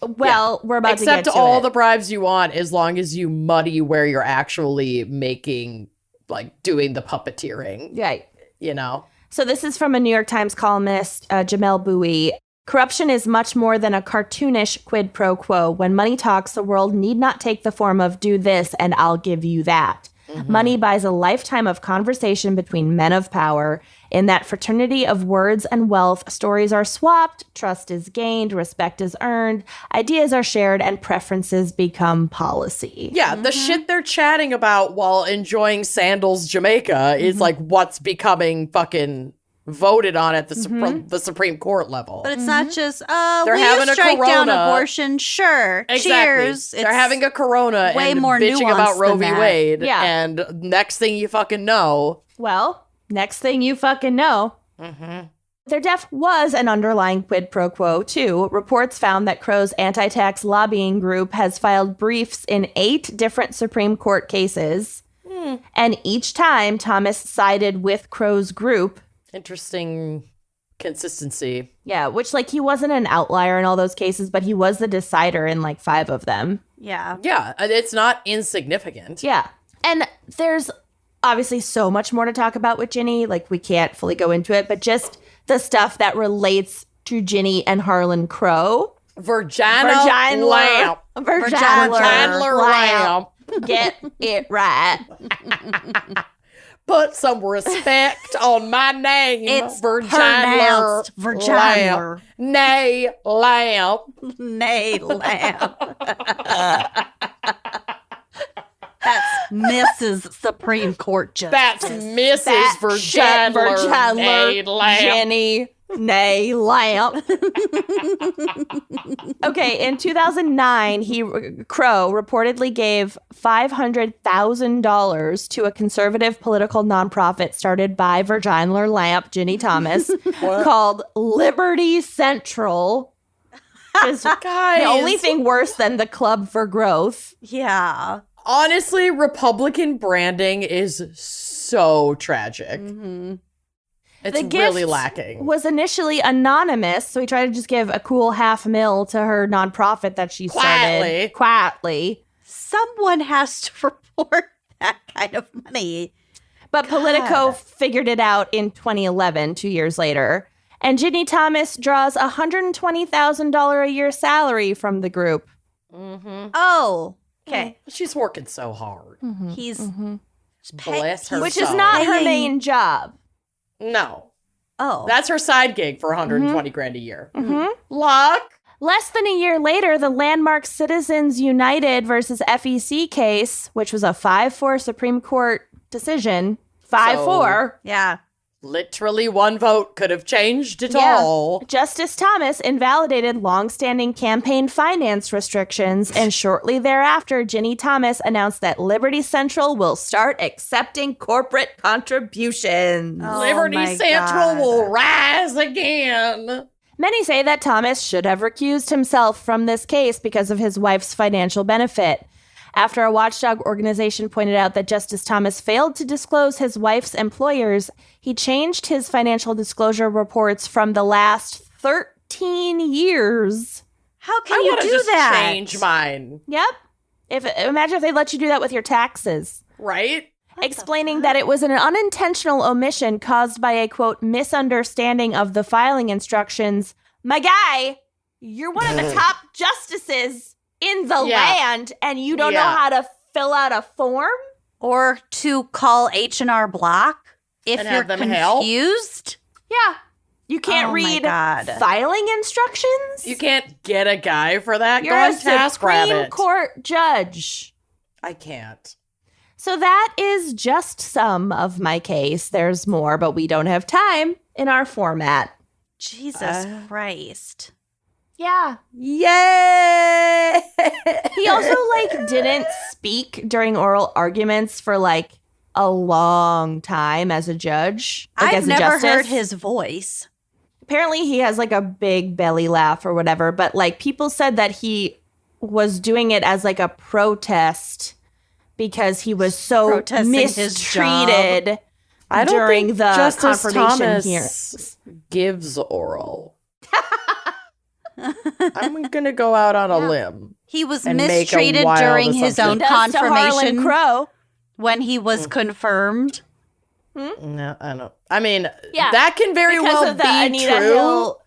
Well, we're about to get Accept to all it. the bribes you want as long as you muddy where you're actually making, like, doing the puppeteering, Right. you know? So this is from a New York Times columnist, Jamel Bowie. Corruption is much more than a cartoonish quid pro quo. When money talks, the world need not take the form of do this and I'll give you that. Money buys a lifetime of conversation between men of power. In that fraternity of words and wealth, stories are swapped, trust is gained, respect is earned, ideas are shared, and preferences become policy. Yeah, the shit they're chatting about while enjoying Sandals, Jamaica is like what's becoming fucking voted on at the Supreme Court level. But it's not just, They're will having you a strike down Corona. abortion? Sure. Exactly. Cheers. They're having a Corona way and more bitching about nuanced Roe than v. that. Wade. Yeah. And next thing you fucking know, Well, next thing you fucking know, there was an underlying quid pro quo, too. Reports found that Crow's anti-tax lobbying group has filed briefs in 8 different Supreme Court cases. And each time, Thomas sided with Crow's group. interesting consistency. Yeah, which, like, he wasn't an outlier in all those cases, but he was the decider in, like, 5 of them. Yeah. Yeah, it's not insignificant. Yeah. And there's obviously so much more to talk about with Ginny. Like, we can't fully go into it, but just the stuff that relates to Ginny and Harlan Crow. Virginia Lamp. Chandler Lamp. Get it right. Put some respect on my name. It's Virginia pronounced Virginia. Nay, Lamp. Nay, lamb. That's Mrs. Supreme Court Justice. That's Mrs. Virginia Nay, Lamp. Jenny Nay Lamp. Okay, in 2009, Crow reportedly gave $500,000 to a conservative political nonprofit started by Virginia Lamp, Ginny Thomas, called Liberty Central. Is Guys. the only thing worse than the Club for Growth. Yeah. Honestly, Republican branding is so tragic. It's The really gift lacking. was initially anonymous, so we tried to just give a cool $500,000 to her nonprofit that she started quietly. Someone has to report that kind of money. But Politico figured it out in 2011, 2 years later. And Ginny Thomas draws a $120,000 a year salary from the group. Oh, okay. She's working so hard. He's Bless her Which is soul. not her Paying- main job. No. oh. That's her side gig for 120 grand a year. Luck. Less than a year later, the landmark Citizens United versus FEC case, which was a 5-4 Supreme Court decision, 5-4. Yeah. Literally one vote could have changed it all. Justice Thomas invalidated longstanding campaign finance restrictions, and shortly thereafter, Ginny Thomas announced that Liberty Central will start accepting corporate contributions. Oh, Liberty my Central God. will rise again. Many say that Thomas should have recused himself from this case because of his wife's financial benefit. After a watchdog organization pointed out that Justice Thomas failed to disclose his wife's employers, he changed his financial disclosure reports from the last 13 years. How can I you want to do just that? change mine, Yep. Imagine if they let you do that with your taxes. right? Explaining that it was an unintentional omission caused by a, quote, misunderstanding of the filing instructions. My guy, you're one of the top justices in the Yeah. land and you don't know Yeah. how to fill out a form? Or to call H&R Block if And you're have them help? Yeah. confused. You can't Oh my read God. filing instructions? You can't get a guy for that. You're Go a on Supreme TaskRabbit. Court judge. I can't. So that is just some of my case. There's more, but we don't have time in our format. Jesus Christ. Yeah. Yay! He also didn't speak during oral arguments for a long time as a judge. I've as a never justice. heard his voice. Apparently he has a big belly laugh or whatever, but people said that he was doing it as a protest because he was so Protesting his job. mistreated I don't during think the Justice confirmation Thomas here. gives oral. I'm gonna go out on a limb. He was And make a mistreated wild during his assumption. own Does to Harlan confirmation Crow. when he was confirmed. No, I don't. I mean, Yeah, that can very Because well of the be Anita true. Hill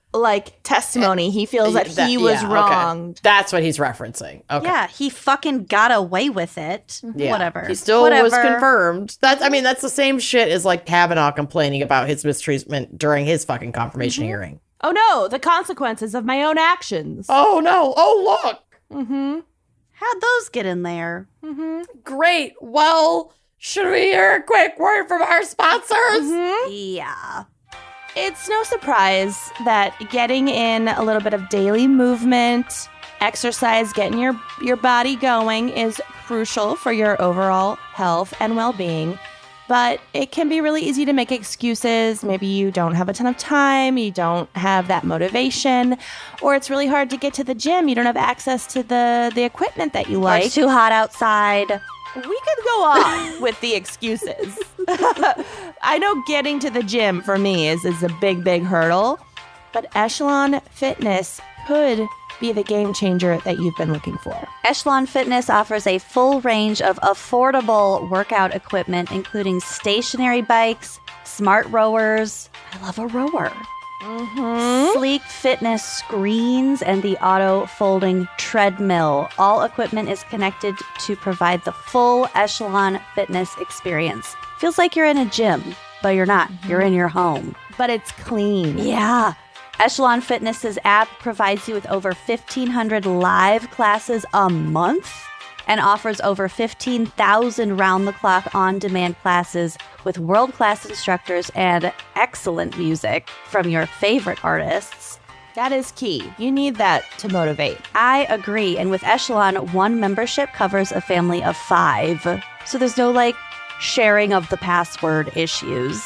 testimony, he feels that he was okay. wronged. That's what he's referencing. Okay. Yeah, he fucking got away with it. Yeah. Whatever. He still Whatever. was confirmed. That's the same shit as Kavanaugh complaining about his mistreatment during his fucking confirmation hearing. Oh no, the consequences of my own actions. Oh no. Oh look. Mm-hmm. How'd those get in there? Great. Well, should we hear a quick word from our sponsors? Yeah. It's no surprise that getting in a little bit of daily movement, exercise, getting your body going is crucial for your overall health and well-being. But it can be really easy to make excuses. Maybe you don't have a ton of time, you don't have that motivation, or it's really hard to get to the gym. You don't have access to the equipment that you Or like. it's too hot outside. We could go on with the excuses. I know getting to the gym for me is a big, big hurdle, but Echelon Fitness could be the game changer that you've been looking for. Echelon Fitness offers a full range of affordable workout equipment, including stationary bikes, smart rowers. I love a rower. Sleek fitness screens and the auto folding treadmill. All equipment is connected to provide the full Echelon Fitness experience. Feels like you're in a gym, but you're not. You're in your home. But it's clean. Yeah. Echelon Fitness's app provides you with over 1,500 live classes a month and offers over 15,000 round-the-clock on-demand classes with world-class instructors and excellent music from your favorite artists. That is key. You need that to motivate. I agree. And with Echelon, one membership covers a family of 5. So there's no sharing of the password issues.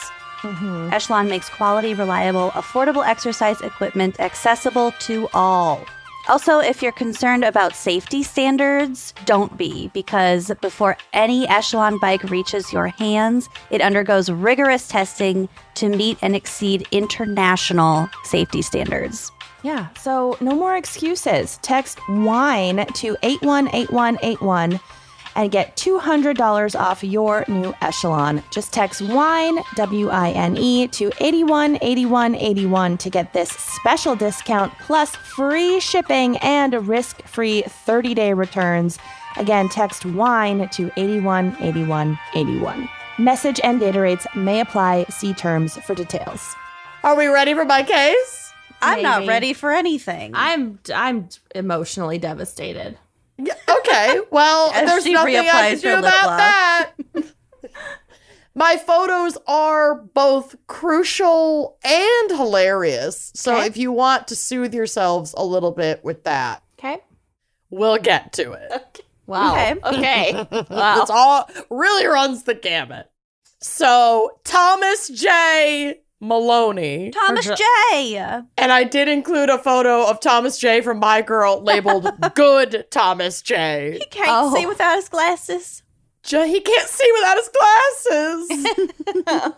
Echelon makes quality, reliable, affordable exercise equipment accessible to all. Also, if you're concerned about safety standards, don't be, because before any Echelon bike reaches your hands, it undergoes rigorous testing to meet and exceed international safety standards. Yeah, so no more excuses. Text WINE to 818181 and get $200 off your new Echelon. Just text WINE, W-I-N-E, to 818181 to get this special discount plus free shipping and risk-free 30-day returns. Again, text WINE to 818181. Message and data rates may apply. See terms for details. Are we ready for my case? I'm not Maybe. ready for anything. I'm emotionally devastated. Yeah, okay. Well, As there's she nothing I reapplies can do her lip about gloss. that. My photos are both crucial and hilarious. So Okay. if you want to soothe yourselves a little bit with that, Okay. we'll get to it. Wow. Okay. Wow. It's all really runs the gamut. So Thomas J. Maloney. Thomas J. And I did include a photo of Thomas J. from My Girl labeled Good Thomas J. He can't see without his glasses. He can't see without his glasses.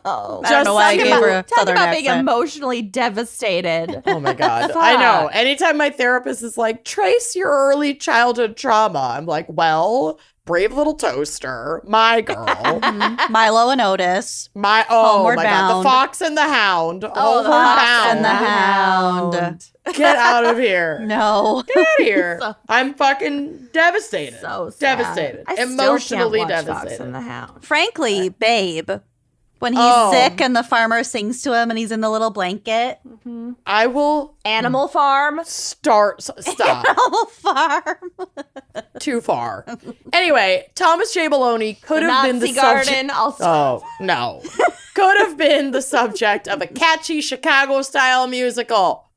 Oh. I don't know why I gave her a Talk southern about being accent. emotionally devastated. Oh my God. I know. Anytime my therapist is like, trace your early childhood trauma, I'm like, well, Brave Little Toaster, My Girl, Milo and Otis. Homeward God, Bound. The Fox and the Hound, The Homeward Fox Bound. and the Hound. Get out of here. No. Get out of here. I'm fucking devastated. So sad. Devastated. I Emotionally still can't watch devastated. Fox and the Hound. Frankly, Babe, when he's sick and the farmer sings to him and he's in the little blanket. I will Animal Farm. stop. Animal Farm. Too far. Anyway, Thomas J. Maloney could have been the Nazi Garden. Oh, no. Could have been the subject of a catchy Chicago-style musical.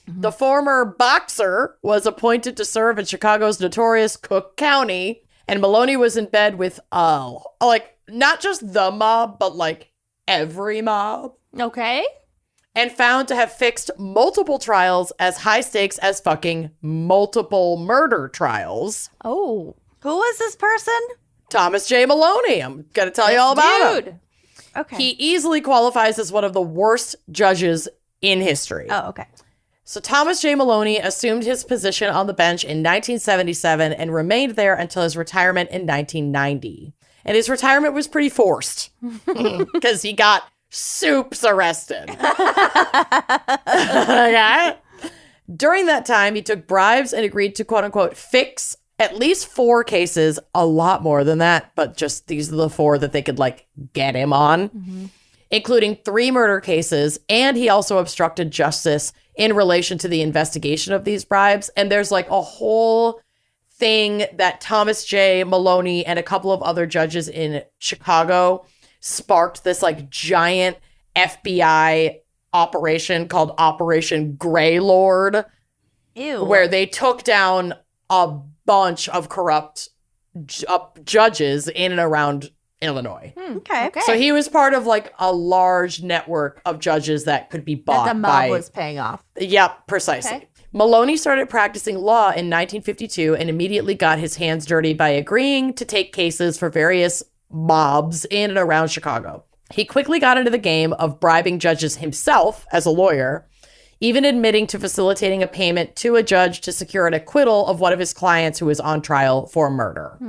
The former boxer was appointed to serve in Chicago's notorious Cook County, and Maloney was in bed with, not just the mob, but like every mob. Okay. And found to have fixed multiple trials as high stakes as fucking multiple murder trials. Oh. Who is this person? Thomas J. Maloney. I'm going to tell you all about him. Okay. He easily qualifies as one of the worst judges in history. Oh, okay. So Thomas J. Maloney assumed his position on the bench in 1977 and remained there until his retirement in 1990. And his retirement was pretty forced because he got soups arrested. Okay? During that time, he took bribes and agreed to, quote unquote, fix at least 4 cases, a lot more than that, but just these are the 4 that they could get him on, including 3 murder cases. And he also obstructed justice in relation to the investigation of these bribes. And there's a whole thing that Thomas J. Maloney and a couple of other judges in Chicago sparked this giant FBI operation called Operation Greylord. Ew. Where they took down a bunch of corrupt judges in and around Illinois. Okay. So he was part of a large network of judges that could be bought That the mob by... was paying off. Yep, precisely. Okay. Maloney started practicing law in 1952 and immediately got his hands dirty by agreeing to take cases for various mobs in and around Chicago. He quickly got into the game of bribing judges himself as a lawyer, even admitting to facilitating a payment to a judge to secure an acquittal of one of his clients who was on trial for murder.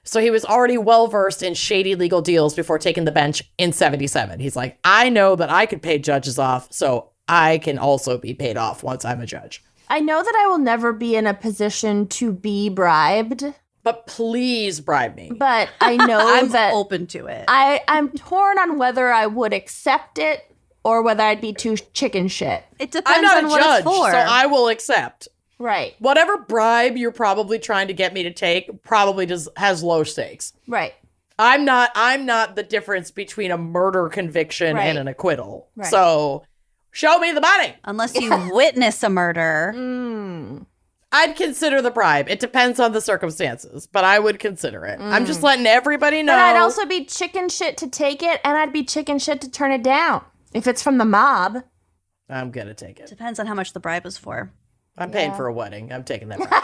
So he was already well-versed in shady legal deals before taking the bench in 77. He's like, I know that I could pay judges off, so I can also be paid off once I'm a judge. I know that I will never be in a position to be bribed, But please bribe me. but I know I'm that open to it. I'm torn on whether I would accept it or whether I'd be too chicken shit. It depends I'm not on a what judge, it's for. so I will accept. Right. Whatever bribe you're probably trying to get me to take probably has low stakes. Right. I'm not the difference between a murder conviction Right. and an acquittal. Right. So show me the money. Unless you witness a murder. I'd consider the bribe. It depends on the circumstances, but I would consider it. I'm just letting everybody know. But I'd also be chicken shit to take it, and I'd be chicken shit to turn it down. If it's from the mob. I'm going to take it. Depends on how much the bribe is for. I'm paying for a wedding. I'm taking that bribe.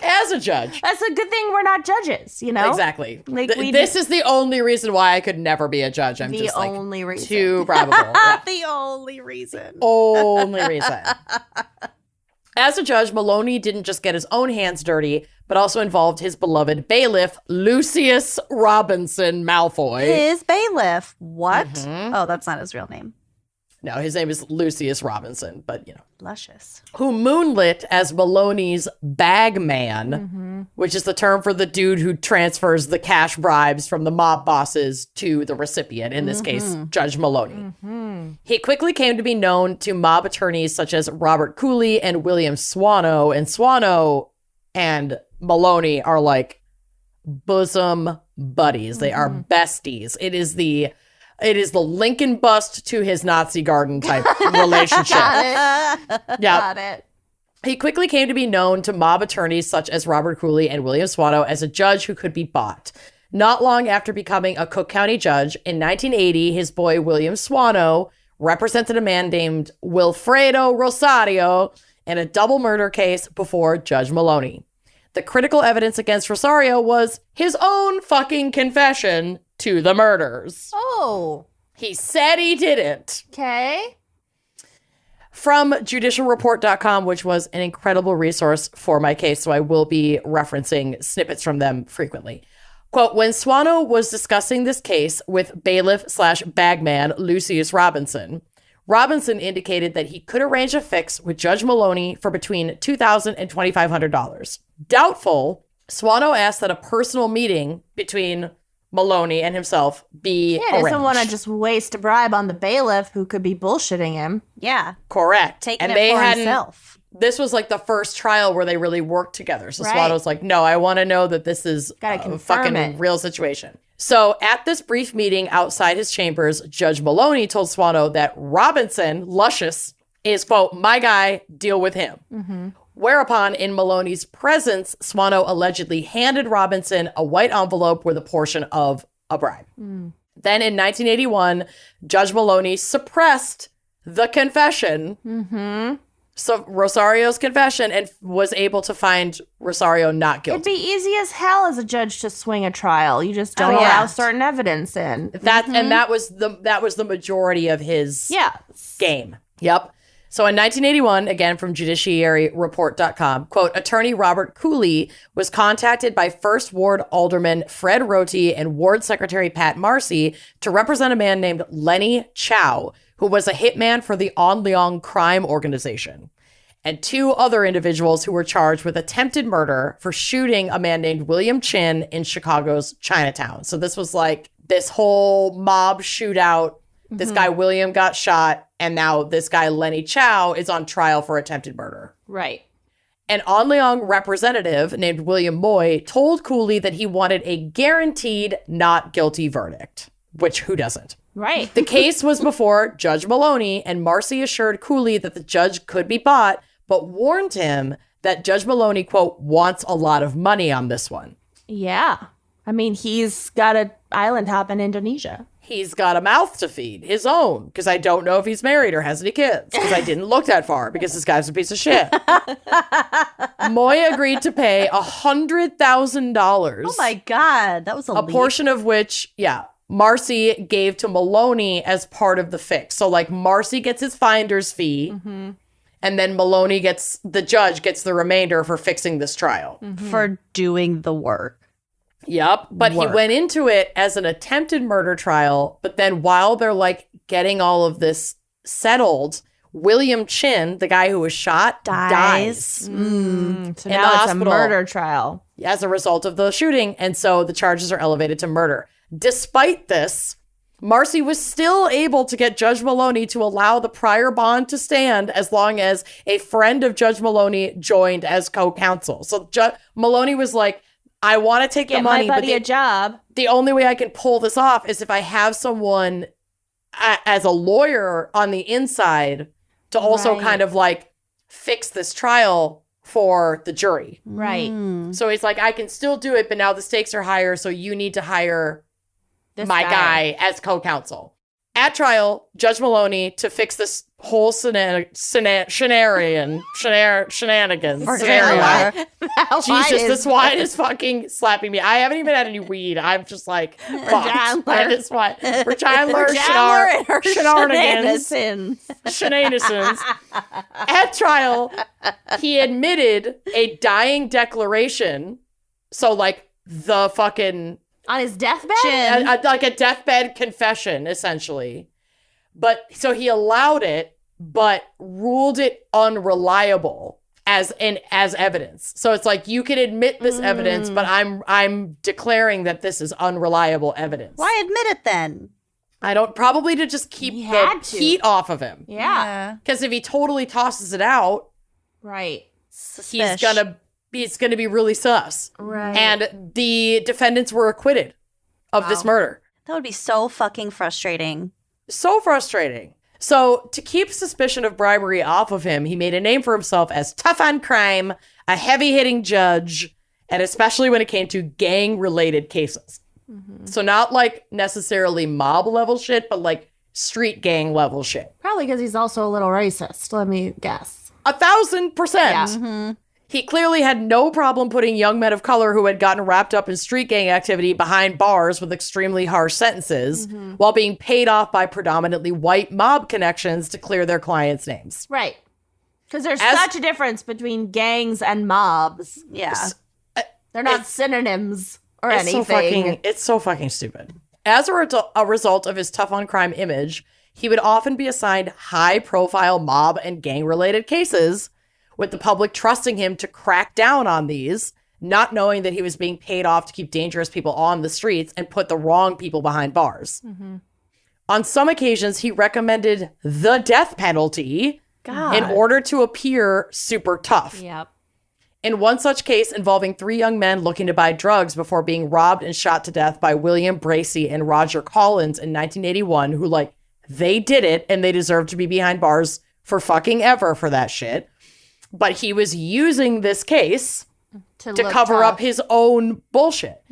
As a judge. That's a good thing we're not judges, you know? Exactly. we This is the only reason why I could never be a judge. I'm The just only reason. too bribable. Yeah. The only reason. Only reason. As a judge, Maloney didn't just get his own hands dirty, but also involved his beloved bailiff, Lucius Robinson Malfoy. His bailiff. What? Oh, that's not his real name. No, his name is Lucius Robinson, but Luscious. who moonlit as Maloney's bag man, which is the term for the dude who transfers the cash bribes from the mob bosses to the recipient, in this case, Judge Maloney. He quickly came to be known to mob attorneys such as Robert Cooley and William Swano, and Swano and Maloney are like bosom buddies. They are besties. It is the Lincoln bust to his Nazi garden type relationship. Got it. Yeah. Got it. He quickly came to be known to mob attorneys such as Robert Cooley and William Swano as a judge who could be bought. Not long after becoming a Cook County judge, in 1980, his boy William Swano represented a man named Wilfredo Rosario in a double murder case before Judge Maloney. The critical evidence against Rosario was his own fucking confession to the murders. Oh, He said he didn't. okay. From judicialreport.com, which was an incredible resource for my case, so I will be referencing snippets from them frequently. Quote, when Swano was discussing this case with bailiff/bagman Lucius Robinson, Robinson indicated that he could arrange a fix with Judge Maloney for between $2,000 and $2,500. Doubtful, Swano asked that a personal meeting between Maloney and himself be Yeah, he arranged. doesn't want to just waste a bribe on the bailiff who could be bullshitting him. Yeah. Correct. Taking and it they for hadn't, himself. This was like the first trial where they really worked together. So Right. Swano's like, no, I want to know that this is Gotta a confirm fucking it. real situation. So at this brief meeting outside his chambers, Judge Maloney told Swano that Robinson, Luscious, is, quote, my guy, deal with him. Mm-hmm. Whereupon, in Maloney's presence, Swano allegedly handed Robinson a white envelope with a portion of a bribe. Then in 1981, Judge Maloney suppressed the confession, so Rosario's confession, and was able to find Rosario not It'd guilty. be easy as hell as a judge to swing a trial. You just don't Oh, allow yeah. certain evidence in. And that was the majority of his Yeah. game. Yep. So in 1981, again from judiciaryreport.com, quote, attorney Robert Cooley was contacted by First Ward Alderman Fred Roty and Ward Secretary Pat Marcy to represent a man named Lenny Chow, who was a hitman for the On Leong crime organization, and two other individuals who were charged with attempted murder for shooting a man named William Chin in Chicago's Chinatown. So this was like this whole mob shootout. This guy, William, got shot, and now this guy, Lenny Chow, is on trial for attempted murder. Right. An On Leong representative named William Moy told Cooley that he wanted a guaranteed not guilty verdict, which who doesn't? Right. The case was before Judge Maloney, and Marcy assured Cooley that the judge could be bought, but warned him that Judge Maloney, quote, wants a lot of money on this one. Yeah. I mean, he's got an island hop in Indonesia. He's got a mouth to feed, his own, because I don't know if he's married or has any kids, because I didn't look that far, because this guy's a piece of shit. Moy agreed to pay $100,000. Oh my God. That was a A leap. portion of which, Marcy gave to Maloney as part of the fix. So, like, Marcy gets his finder's fee, and then Maloney the judge gets the remainder for fixing this trial. for doing the work. Yep. But he went into it as an attempted murder trial. But then while they're like getting all of this settled, William Chin, the guy who was shot, dies So in now the it's a hospital murder trial. as a result of the shooting. And so the charges are elevated to murder. Despite this, Marcy was still able to get Judge Maloney to allow the prior bond to stand as long as a friend of Judge Maloney joined as co-counsel. So Maloney was like, I want to take the Get money, my but buddy a job. the only way I can pull this off is if I have someone as a lawyer on the inside to also Right. kind of like fix this trial for the jury. Right. So it's like, I can still do it, but now the stakes are higher. So you need to hire This my guy as co-counsel. At trial, Judge Maloney, to fix this whole shenanigans scenario. Jesus, this wine is fucking slapping me. I haven't even had any weed. I'm just like, fucked. That is why. For Chandler and her shenanigans. shenanigans. At trial, he admitted a dying declaration. So, like, the fucking On his deathbed? like a deathbed confession, essentially. But so he allowed it, but ruled it unreliable as evidence. So it's like, you can admit this evidence, but I'm declaring that this is unreliable evidence. Why admit it then? I don't, probably to just keep He the had to. heat off of him. Yeah. Because if he totally tosses it out, Right. he's gonna be really sus. Right. And the defendants were acquitted of this murder. That would be so fucking frustrating. So frustrating. So to keep suspicion of bribery off of him, he made a name for himself as tough on crime, a heavy-hitting judge, and especially when it came to gang-related cases. So not like necessarily mob-level shit, but like street gang-level shit. Probably because he's also a little racist, let me guess. 1,000%. Yeah. He clearly had no problem putting young men of color who had gotten wrapped up in street gang activity behind bars with extremely harsh sentences while being paid off by predominantly white mob connections to clear their clients' names. Right. Because there's such a difference between gangs and mobs. Yeah. They're not synonyms or anything. It's so fucking stupid. As a result of his tough on crime image, he would often be assigned high-profile mob and gang-related cases, with the public trusting him to crack down on these, not knowing that he was being paid off to keep dangerous people on the streets and put the wrong people behind bars. On some occasions, he recommended the death penalty in order to appear super tough. Yep. In one such case involving 3 young men looking to buy drugs before being robbed and shot to death by William Bracey and Roger Collins in 1981, who, they did it and they deserve to be behind bars for fucking ever for that shit. But he was using this case to cover up his own bullshit.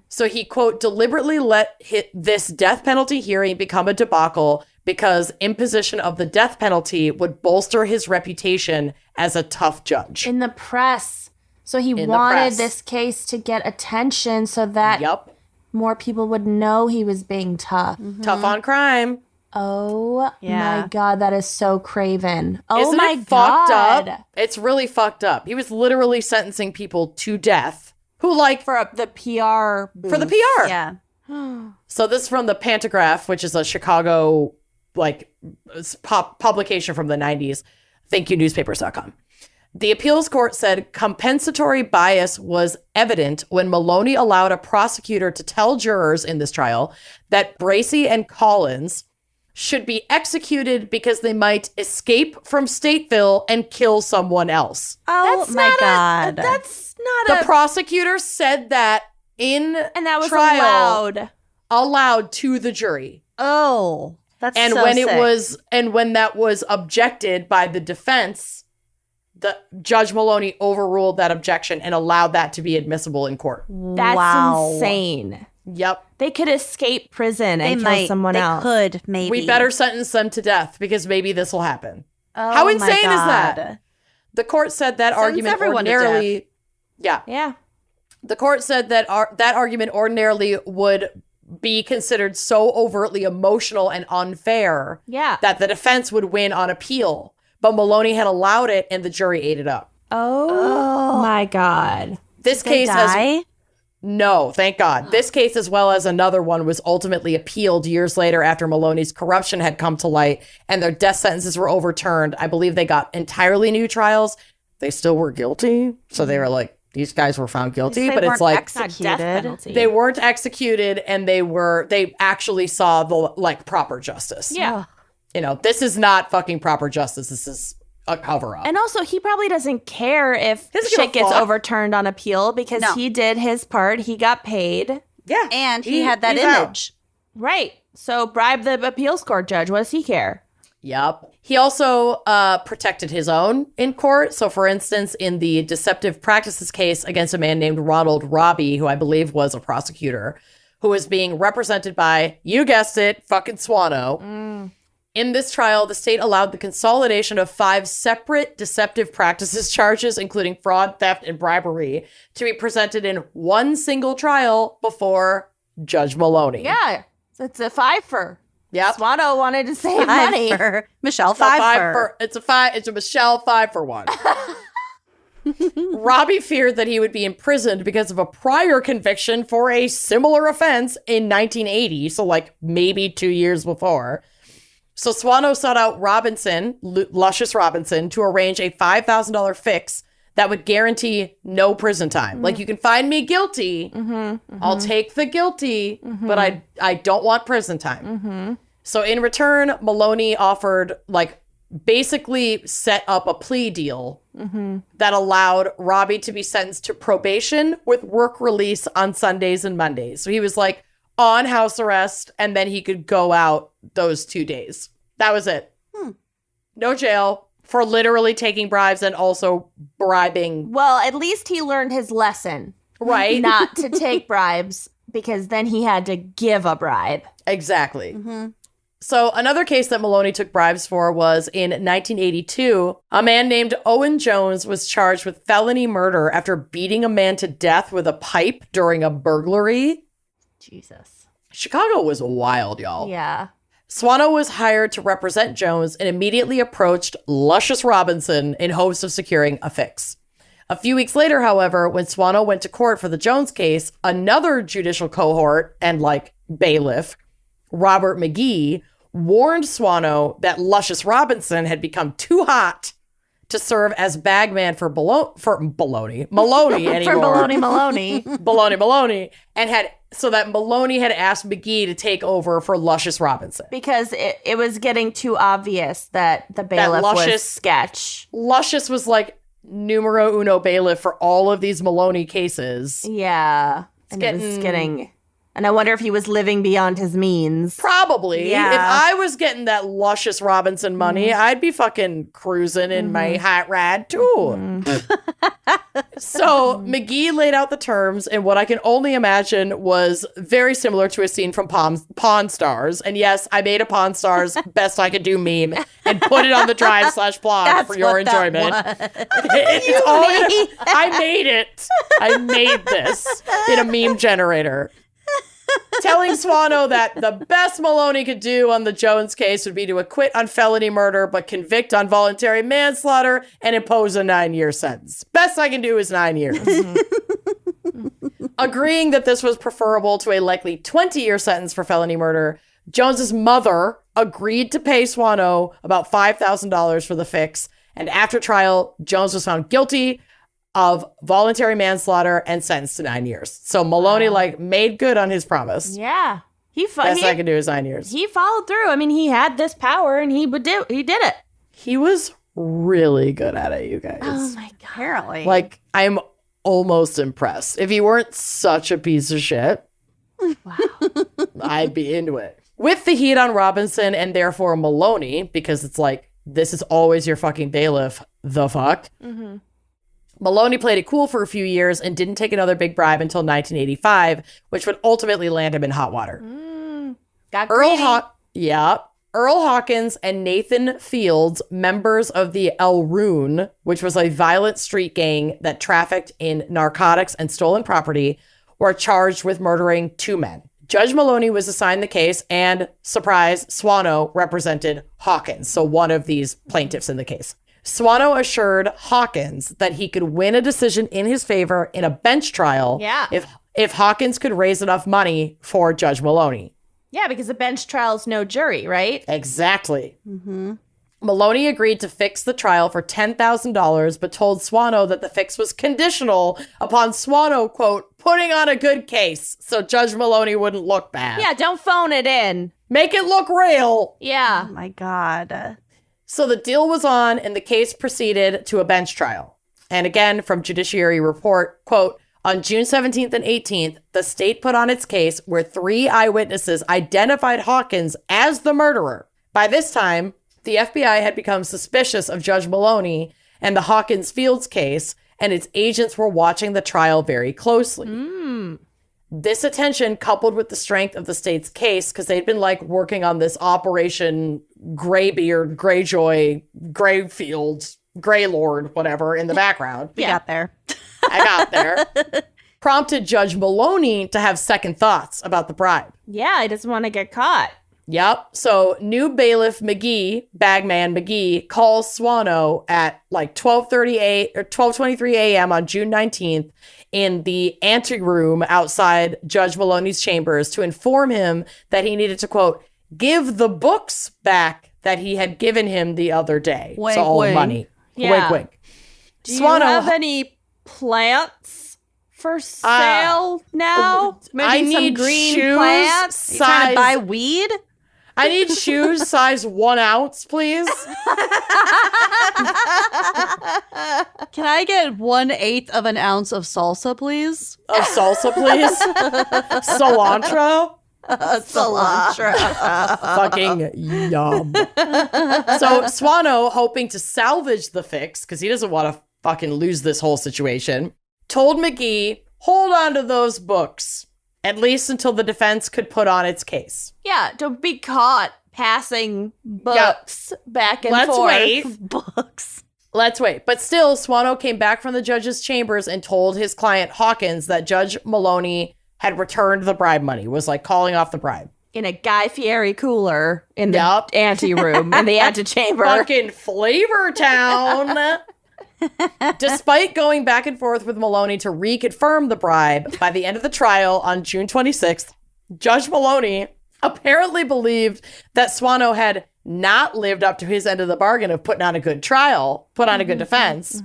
So he, quote, deliberately let this death penalty hearing become a debacle because imposition of the death penalty would bolster his reputation as a tough judge. In the press. So he wanted this case to get attention so that more people would know he was being tough. Tough on crime. Oh my God, that is so craven. Oh Isn't my it fucked God. up? It's really fucked up. He was literally sentencing people to death who for the PR booth. For the PR. Yeah. So this is from the Pantograph, which is a Chicago publication from the 90s. ThankYouNewspapers.com. The appeals court said compensatory bias was evident when Maloney allowed a prosecutor to tell jurors in this trial that Bracey and Collins should be executed because they might escape from Stateville and kill someone else. Oh my God. That's not The prosecutor said that in and that was trial, allowed to the jury. Oh, that's And so when sick. when that was objected by the defense, the Judge Maloney overruled that objection and allowed that to be admissible in court. That's insane. Yep. They could escape prison and kill someone else. They could, maybe. We better sentence them to death because maybe this will happen. Oh, How my insane is that? God. The court said that Sentence argument everyone to ordinarily... Yeah. The court said that that argument ordinarily would be considered so overtly emotional and unfair that the defense would win on appeal. But Maloney had allowed it and the jury ate it up. Oh my God. This case has... No, thank God. This case, as well as another one, was ultimately appealed years later after Maloney's corruption had come to light and their death sentences were overturned. I believe they got entirely new trials. They still were guilty. So they were like, these guys were found guilty, but it's like executed. They weren't executed and they actually saw the proper justice. Yeah. This is not fucking proper justice. This is a cover-up. And also, he probably doesn't care if shit gets overturned on appeal because he did his part. He got paid. Yeah. And he had that image. Right. So bribe the appeals court judge. What does he care? Yep. He also protected his own in court. So, for instance, in the deceptive practices case against a man named Ronald Robbie, who I believe was a prosecutor, who was being represented by, you guessed it, fucking Swano. In this trial, the state allowed the consolidation of 5 separate deceptive practices charges, including fraud, theft, and bribery, to be presented in one single trial before Judge Maloney. Yeah. It's a fiver. Yep. Swano wanted to save money. Michelle Pfeiffer. It's a Michelle 5 for 1. Robbie feared that he would be imprisoned because of a prior conviction for a similar offense in 1980. So maybe 2 years before. So Swano sought out Luscious Robinson, to arrange a $5,000 fix that would guarantee no prison time. You can find me guilty. I'll take the guilty, but I don't want prison time. So in return, Maloney offered, basically set up a plea deal that allowed Robbie to be sentenced to probation with work release on Sundays and Mondays. So he was on house arrest, and then he could go out those 2 days. That was it. No jail for literally taking bribes and also bribing. Well, at least he learned his lesson. Right. Not to take bribes, because then he had to give a bribe. Exactly. So another case that Maloney took bribes for was in 1982. A man named Owen Jones was charged with felony murder after beating a man to death with a pipe during a burglary. Jesus. Chicago was wild, y'all. Yeah. Swano was hired to represent Jones and immediately approached Luscious Robinson in hopes of securing a fix. A few weeks later, however, when Swano went to court for the Jones case, another judicial cohort and bailiff, Robert McGee, warned Swano that Luscious Robinson had become too hot to serve as bagman for Maloney anymore. For Maloney. Maloney. And so that Maloney had asked McGee to take over for Luscious Robinson. Because it was getting too obvious that the bailiff was sketch. Luscious was numero uno bailiff for all of these Maloney cases. Yeah. It was getting... And I wonder if he was living beyond his means. Probably. Yeah. If I was getting that Luscious Robinson money, I'd be fucking cruising in my hot rad too. So McGee laid out the terms in what I can only imagine was very similar to a scene from Pawn Stars. And yes, I made a Pawn Stars best I could do meme and put it on the drive/blog for your enjoyment. I made it. I made this in a meme generator. Telling Swano that the best Maloney could do on the Jones case would be to acquit on felony murder, but convict on voluntary manslaughter and impose a 9-year sentence. Best I can do is 9 years. Agreeing that this was preferable to a likely 20-year sentence for felony murder, Jones's mother agreed to pay Swano about $5,000 for the fix. And after trial, Jones was found guilty of voluntary manslaughter and sentenced to 9 years. So Maloney made good on his promise. Yeah. Best I can do is 9 years. He followed through. I mean, he had this power and he did it. He was really good at it, you guys. Oh my God. Apparently. I'm almost impressed. If he weren't such a piece of shit, Wow. I'd be into it. With the heat on Robinson and therefore Maloney, because it's this is always your fucking bailiff, the fuck. Mm-hmm. Maloney played it cool for a few years and didn't take another big bribe until 1985, which would ultimately land him in hot water. Got greedy. Earl Hawkins and Nathan Fields, members of the El Rune, which was a violent street gang that trafficked in narcotics and stolen property, were charged with murdering 2 men. Judge Maloney was assigned the case, and, surprise, Swano represented Hawkins, so one of these plaintiffs in the case. Swano assured Hawkins that he could win a decision in his favor in a bench trial if Hawkins could raise enough money for Judge Maloney. Yeah, because a bench trial's no jury, right? Exactly. Mm-hmm. Maloney agreed to fix the trial for $10,000, but told Swano that the fix was conditional upon Swano, quote, putting on a good case so Judge Maloney wouldn't look bad. Yeah, don't phone it in. Make it look real. Yeah. Oh my God. So the deal was on, and the case proceeded to a bench trial. And again, from Judiciary Report, quote, on June 17th and 18th, the state put on its case where 3 eyewitnesses identified Hawkins as the murderer. By this time, the FBI had become suspicious of Judge Maloney and the Hawkins Fields case, and its agents were watching the trial very closely. This attention, coupled with the strength of the state's case, because they'd been working on this Operation Graybeard, Greyjoy, Greyfield, Greylord, whatever, in the background. We got there. I got there. Prompted Judge Maloney to have second thoughts about the bribe. Yeah, he doesn't want to get caught. Yep. So new bailiff McGee, bagman McGee, calls Swano at 12:38 or 12:23 a.m. on June 19th in the anteroom outside Judge Maloney's chambers to inform him that he needed to, quote, give the books back that he had given him the other day. Wink, so all wink. money. Yeah. Wink, wink. Do you have any plants for sale now? Maybe I some need green shoes plants? You trying to buy weed? I need shoes size 1 ounce, please. Can I get 1/8 of an ounce of salsa, please? Of salsa, please. Cilantro. Cilantro. Fucking yum. So Swano, hoping to salvage the fix, because he doesn't want to fucking lose this whole situation, told McGee, hold on to those books, at least until the defense could put on its case. Yeah, don't be caught passing books back and Let's forth. wait. Books. Let's wait. But still, Swano came back from the judge's chambers and told his client Hawkins that Judge Maloney had returned the bribe money, was like calling off the bribe. In a Guy Fieri cooler in the anteroom, in the antechamber. Fucking Flavor Town. Despite going back and forth with Maloney to reconfirm the bribe, by the end of the trial on June 26th, Judge Maloney apparently believed that Swano had not lived up to his end of the bargain of putting on a good trial, put on a good defense,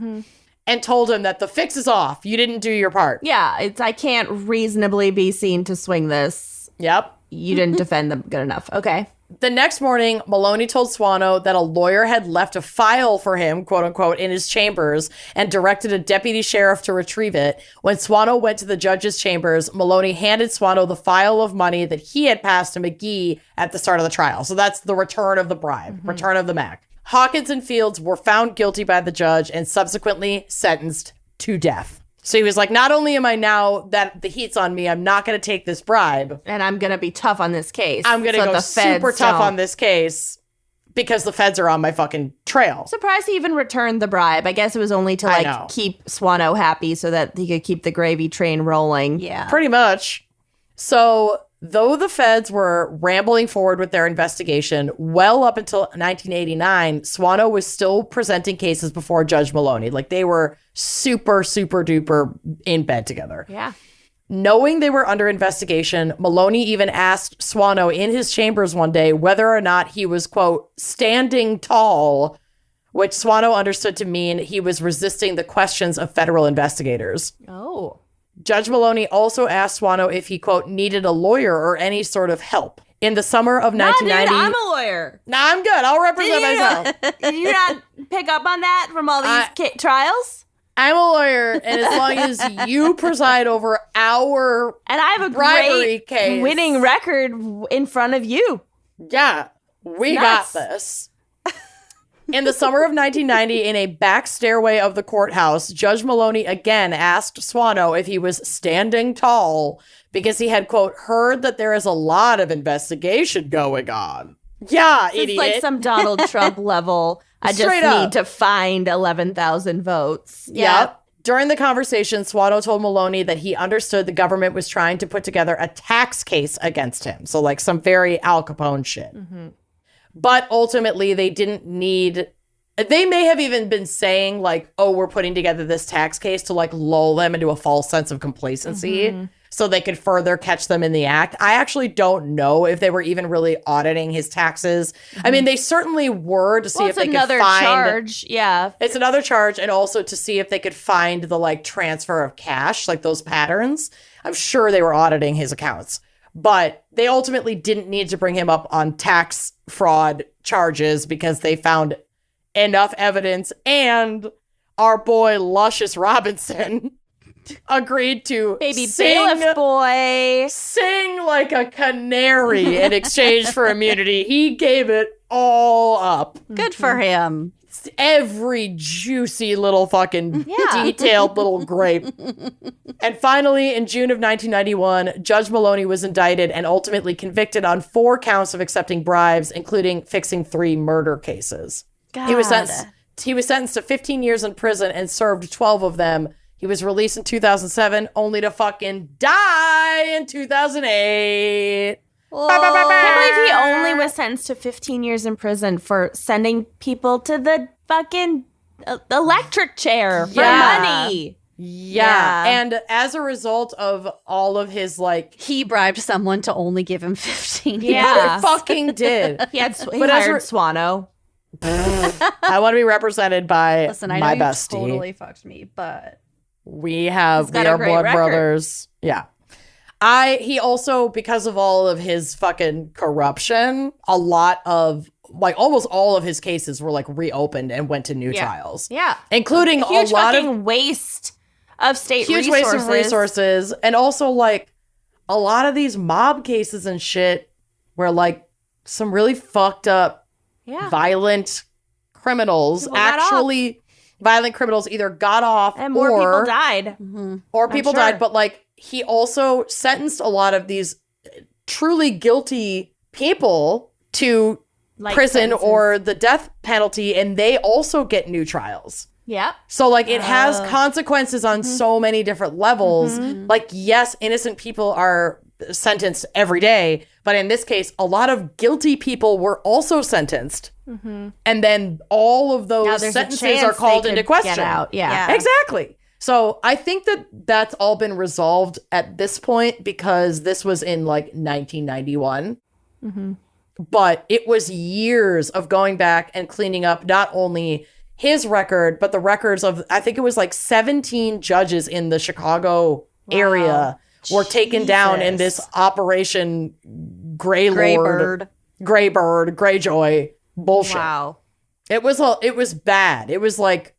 and told him that the fix is off. You didn't do your part. Yeah, I can't reasonably be seen to swing this. Yep. You didn't defend them good enough. Okay. The next morning, Maloney told Swano that a lawyer had left a file for him, quote unquote, in his chambers and directed a deputy sheriff to retrieve it. When Swano went to the judge's chambers, Maloney handed Swano the file of money that he had passed to McGee at the start of the trial. So that's the return of the bribe, return of the MAC. Hawkins and Fields were found guilty by the judge and subsequently sentenced to death. So he was like, not only am I now that the heat's on me, I'm not going to take this bribe. And I'm going to be tough on this case. I'm going to go super tough on this case because the feds are on my fucking trail. Surprised he even returned the bribe. I guess it was only to keep Swano happy so that he could keep the gravy train rolling. Yeah. Pretty much. So though the feds were rambling forward with their investigation, well up until 1989, Swano was still presenting cases before Judge Maloney. Like they were super, super duper in bed together. Yeah. Knowing they were under investigation, Maloney even asked Swano in his chambers one day whether or not he was, quote, standing tall, which Swano understood to mean he was resisting the questions of federal investigators. Oh. Judge Maloney also asked Swano if he, quote, needed a lawyer or any sort of help. In the summer of 1990... Dude, I'm a lawyer. Nah, I'm good. I'll represent myself. Did you not pick up on that from all these trials? I'm a lawyer, and as long as you preside over our and I have a bribery great case, winning record in front of you. Yeah, we got this. In the summer of 1990, in a back stairway of the courthouse, Judge Maloney again asked Swano if he was standing tall because he had, quote, heard that there is a lot of investigation going on. Yeah, It's idiot. like some Donald Trump level. I just Straight need up. to find 11,000 votes. Yep. During the conversation, Swano told Maloney that he understood the government was trying to put together a tax case against him. So like some very Al Capone shit. But ultimately, they didn't need... They may have even been saying like, oh, we're putting together this tax case to like lull them into a false sense of complacency so they could further catch them in the act. I actually don't know if they were even really auditing his taxes. I mean, they certainly were to see if they could find... It's another charge, yeah. It's another charge, and also to see if they could find the like transfer of cash, like those patterns. I'm sure they were auditing his accounts. But they ultimately didn't need to bring him up on tax fraud charges because they found enough evidence, and our boy Luscious Robinson agreed to Baby bailiff boy. sing like a canary in exchange for immunity. He gave it all up. Good for him. Every juicy little fucking detailed little grape. And finally, in June of 1991, Judge Maloney was indicted and ultimately convicted on 4 counts of accepting bribes, including fixing 3 murder cases. God. He was sentenced to 15 years in prison and served 12 of them. He was released in 2007, only to fucking die in 2008. I can't believe he only was sentenced to 15 years in prison for sending people to the fucking electric chair for money. Yeah. And as a result of all of his, like... He bribed someone to only give him 15 Yeah. He fucking did. He hired as Swano. I want to be represented by Listen, I my know bestie. you totally fucked me, but... We got a are great blood record. brothers. Yeah. He also, because of all of his fucking corruption, a lot of, like, almost all of his cases were, like, reopened and went to new trials. Yeah. Including a huge a lot fucking of... waste of state Huge resources. waste of resources. And also, like, a lot of these mob cases and shit where, like, some really fucked up, violent criminals violent criminals either got off and more people died. Or people died, but like he also sentenced a lot of these truly guilty people to Life prison sentences. or the death penalty, and they also get new trials. Yep. So, like, it has consequences on so many different levels. Like, yes, innocent people are sentenced every day, but in this case, a lot of guilty people were also sentenced. And then all of Now those there's a sentences chance are called they into could question. Get out. Yeah. Yeah. Exactly. So I think that that's all been resolved at this point because this was in like 1991. But it was years of going back and cleaning up not only his record, but the records of, I think it was like 17 judges in the Chicago area were taken down in this Operation Greybird, Greyjoy bullshit. Wow. It was bad. It was like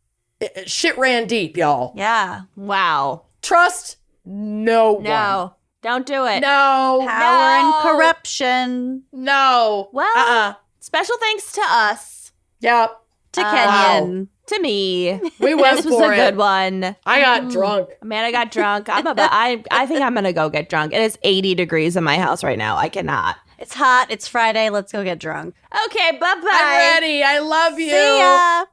shit ran deep, y'all. Yeah. Wow. Trust no one. No. Don't do it. No. Power and No. corruption. No. Well, special thanks to us. Yep. To Kenyon. To me. We went This was for a it. good one. I got drunk. Man, I got drunk. I think I'm gonna go get drunk. It is 80 degrees in my house right now. I cannot. It's hot. It's Friday. Let's go get drunk. Okay, bye-bye. I'm ready. I love you. See ya.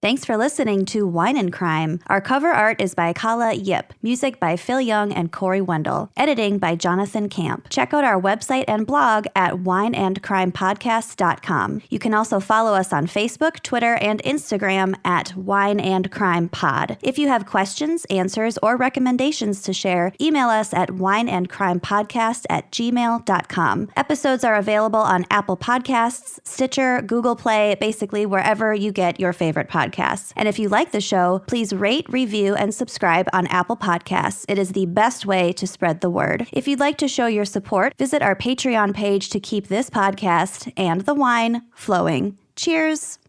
Thanks for listening to Wine and Crime. Our cover art is by Kala Yip, music by Phil Young and Corey Wendell, editing by Jonathan Camp. Check out our website and blog at wineandcrimepodcast.com. You can also follow us on Facebook, Twitter, and Instagram at Wine and Crime Pod. If you have questions, answers, or recommendations to share, email us at wineandcrimepodcast@gmail.com. Episodes are available on Apple Podcasts, Stitcher, Google Play, basically wherever you get your favorite podcasts. And if you like the show, please rate, review, and subscribe on Apple Podcasts. It is the best way to spread the word. If you'd like to show your support, visit our Patreon page to keep this podcast and the wine flowing. Cheers!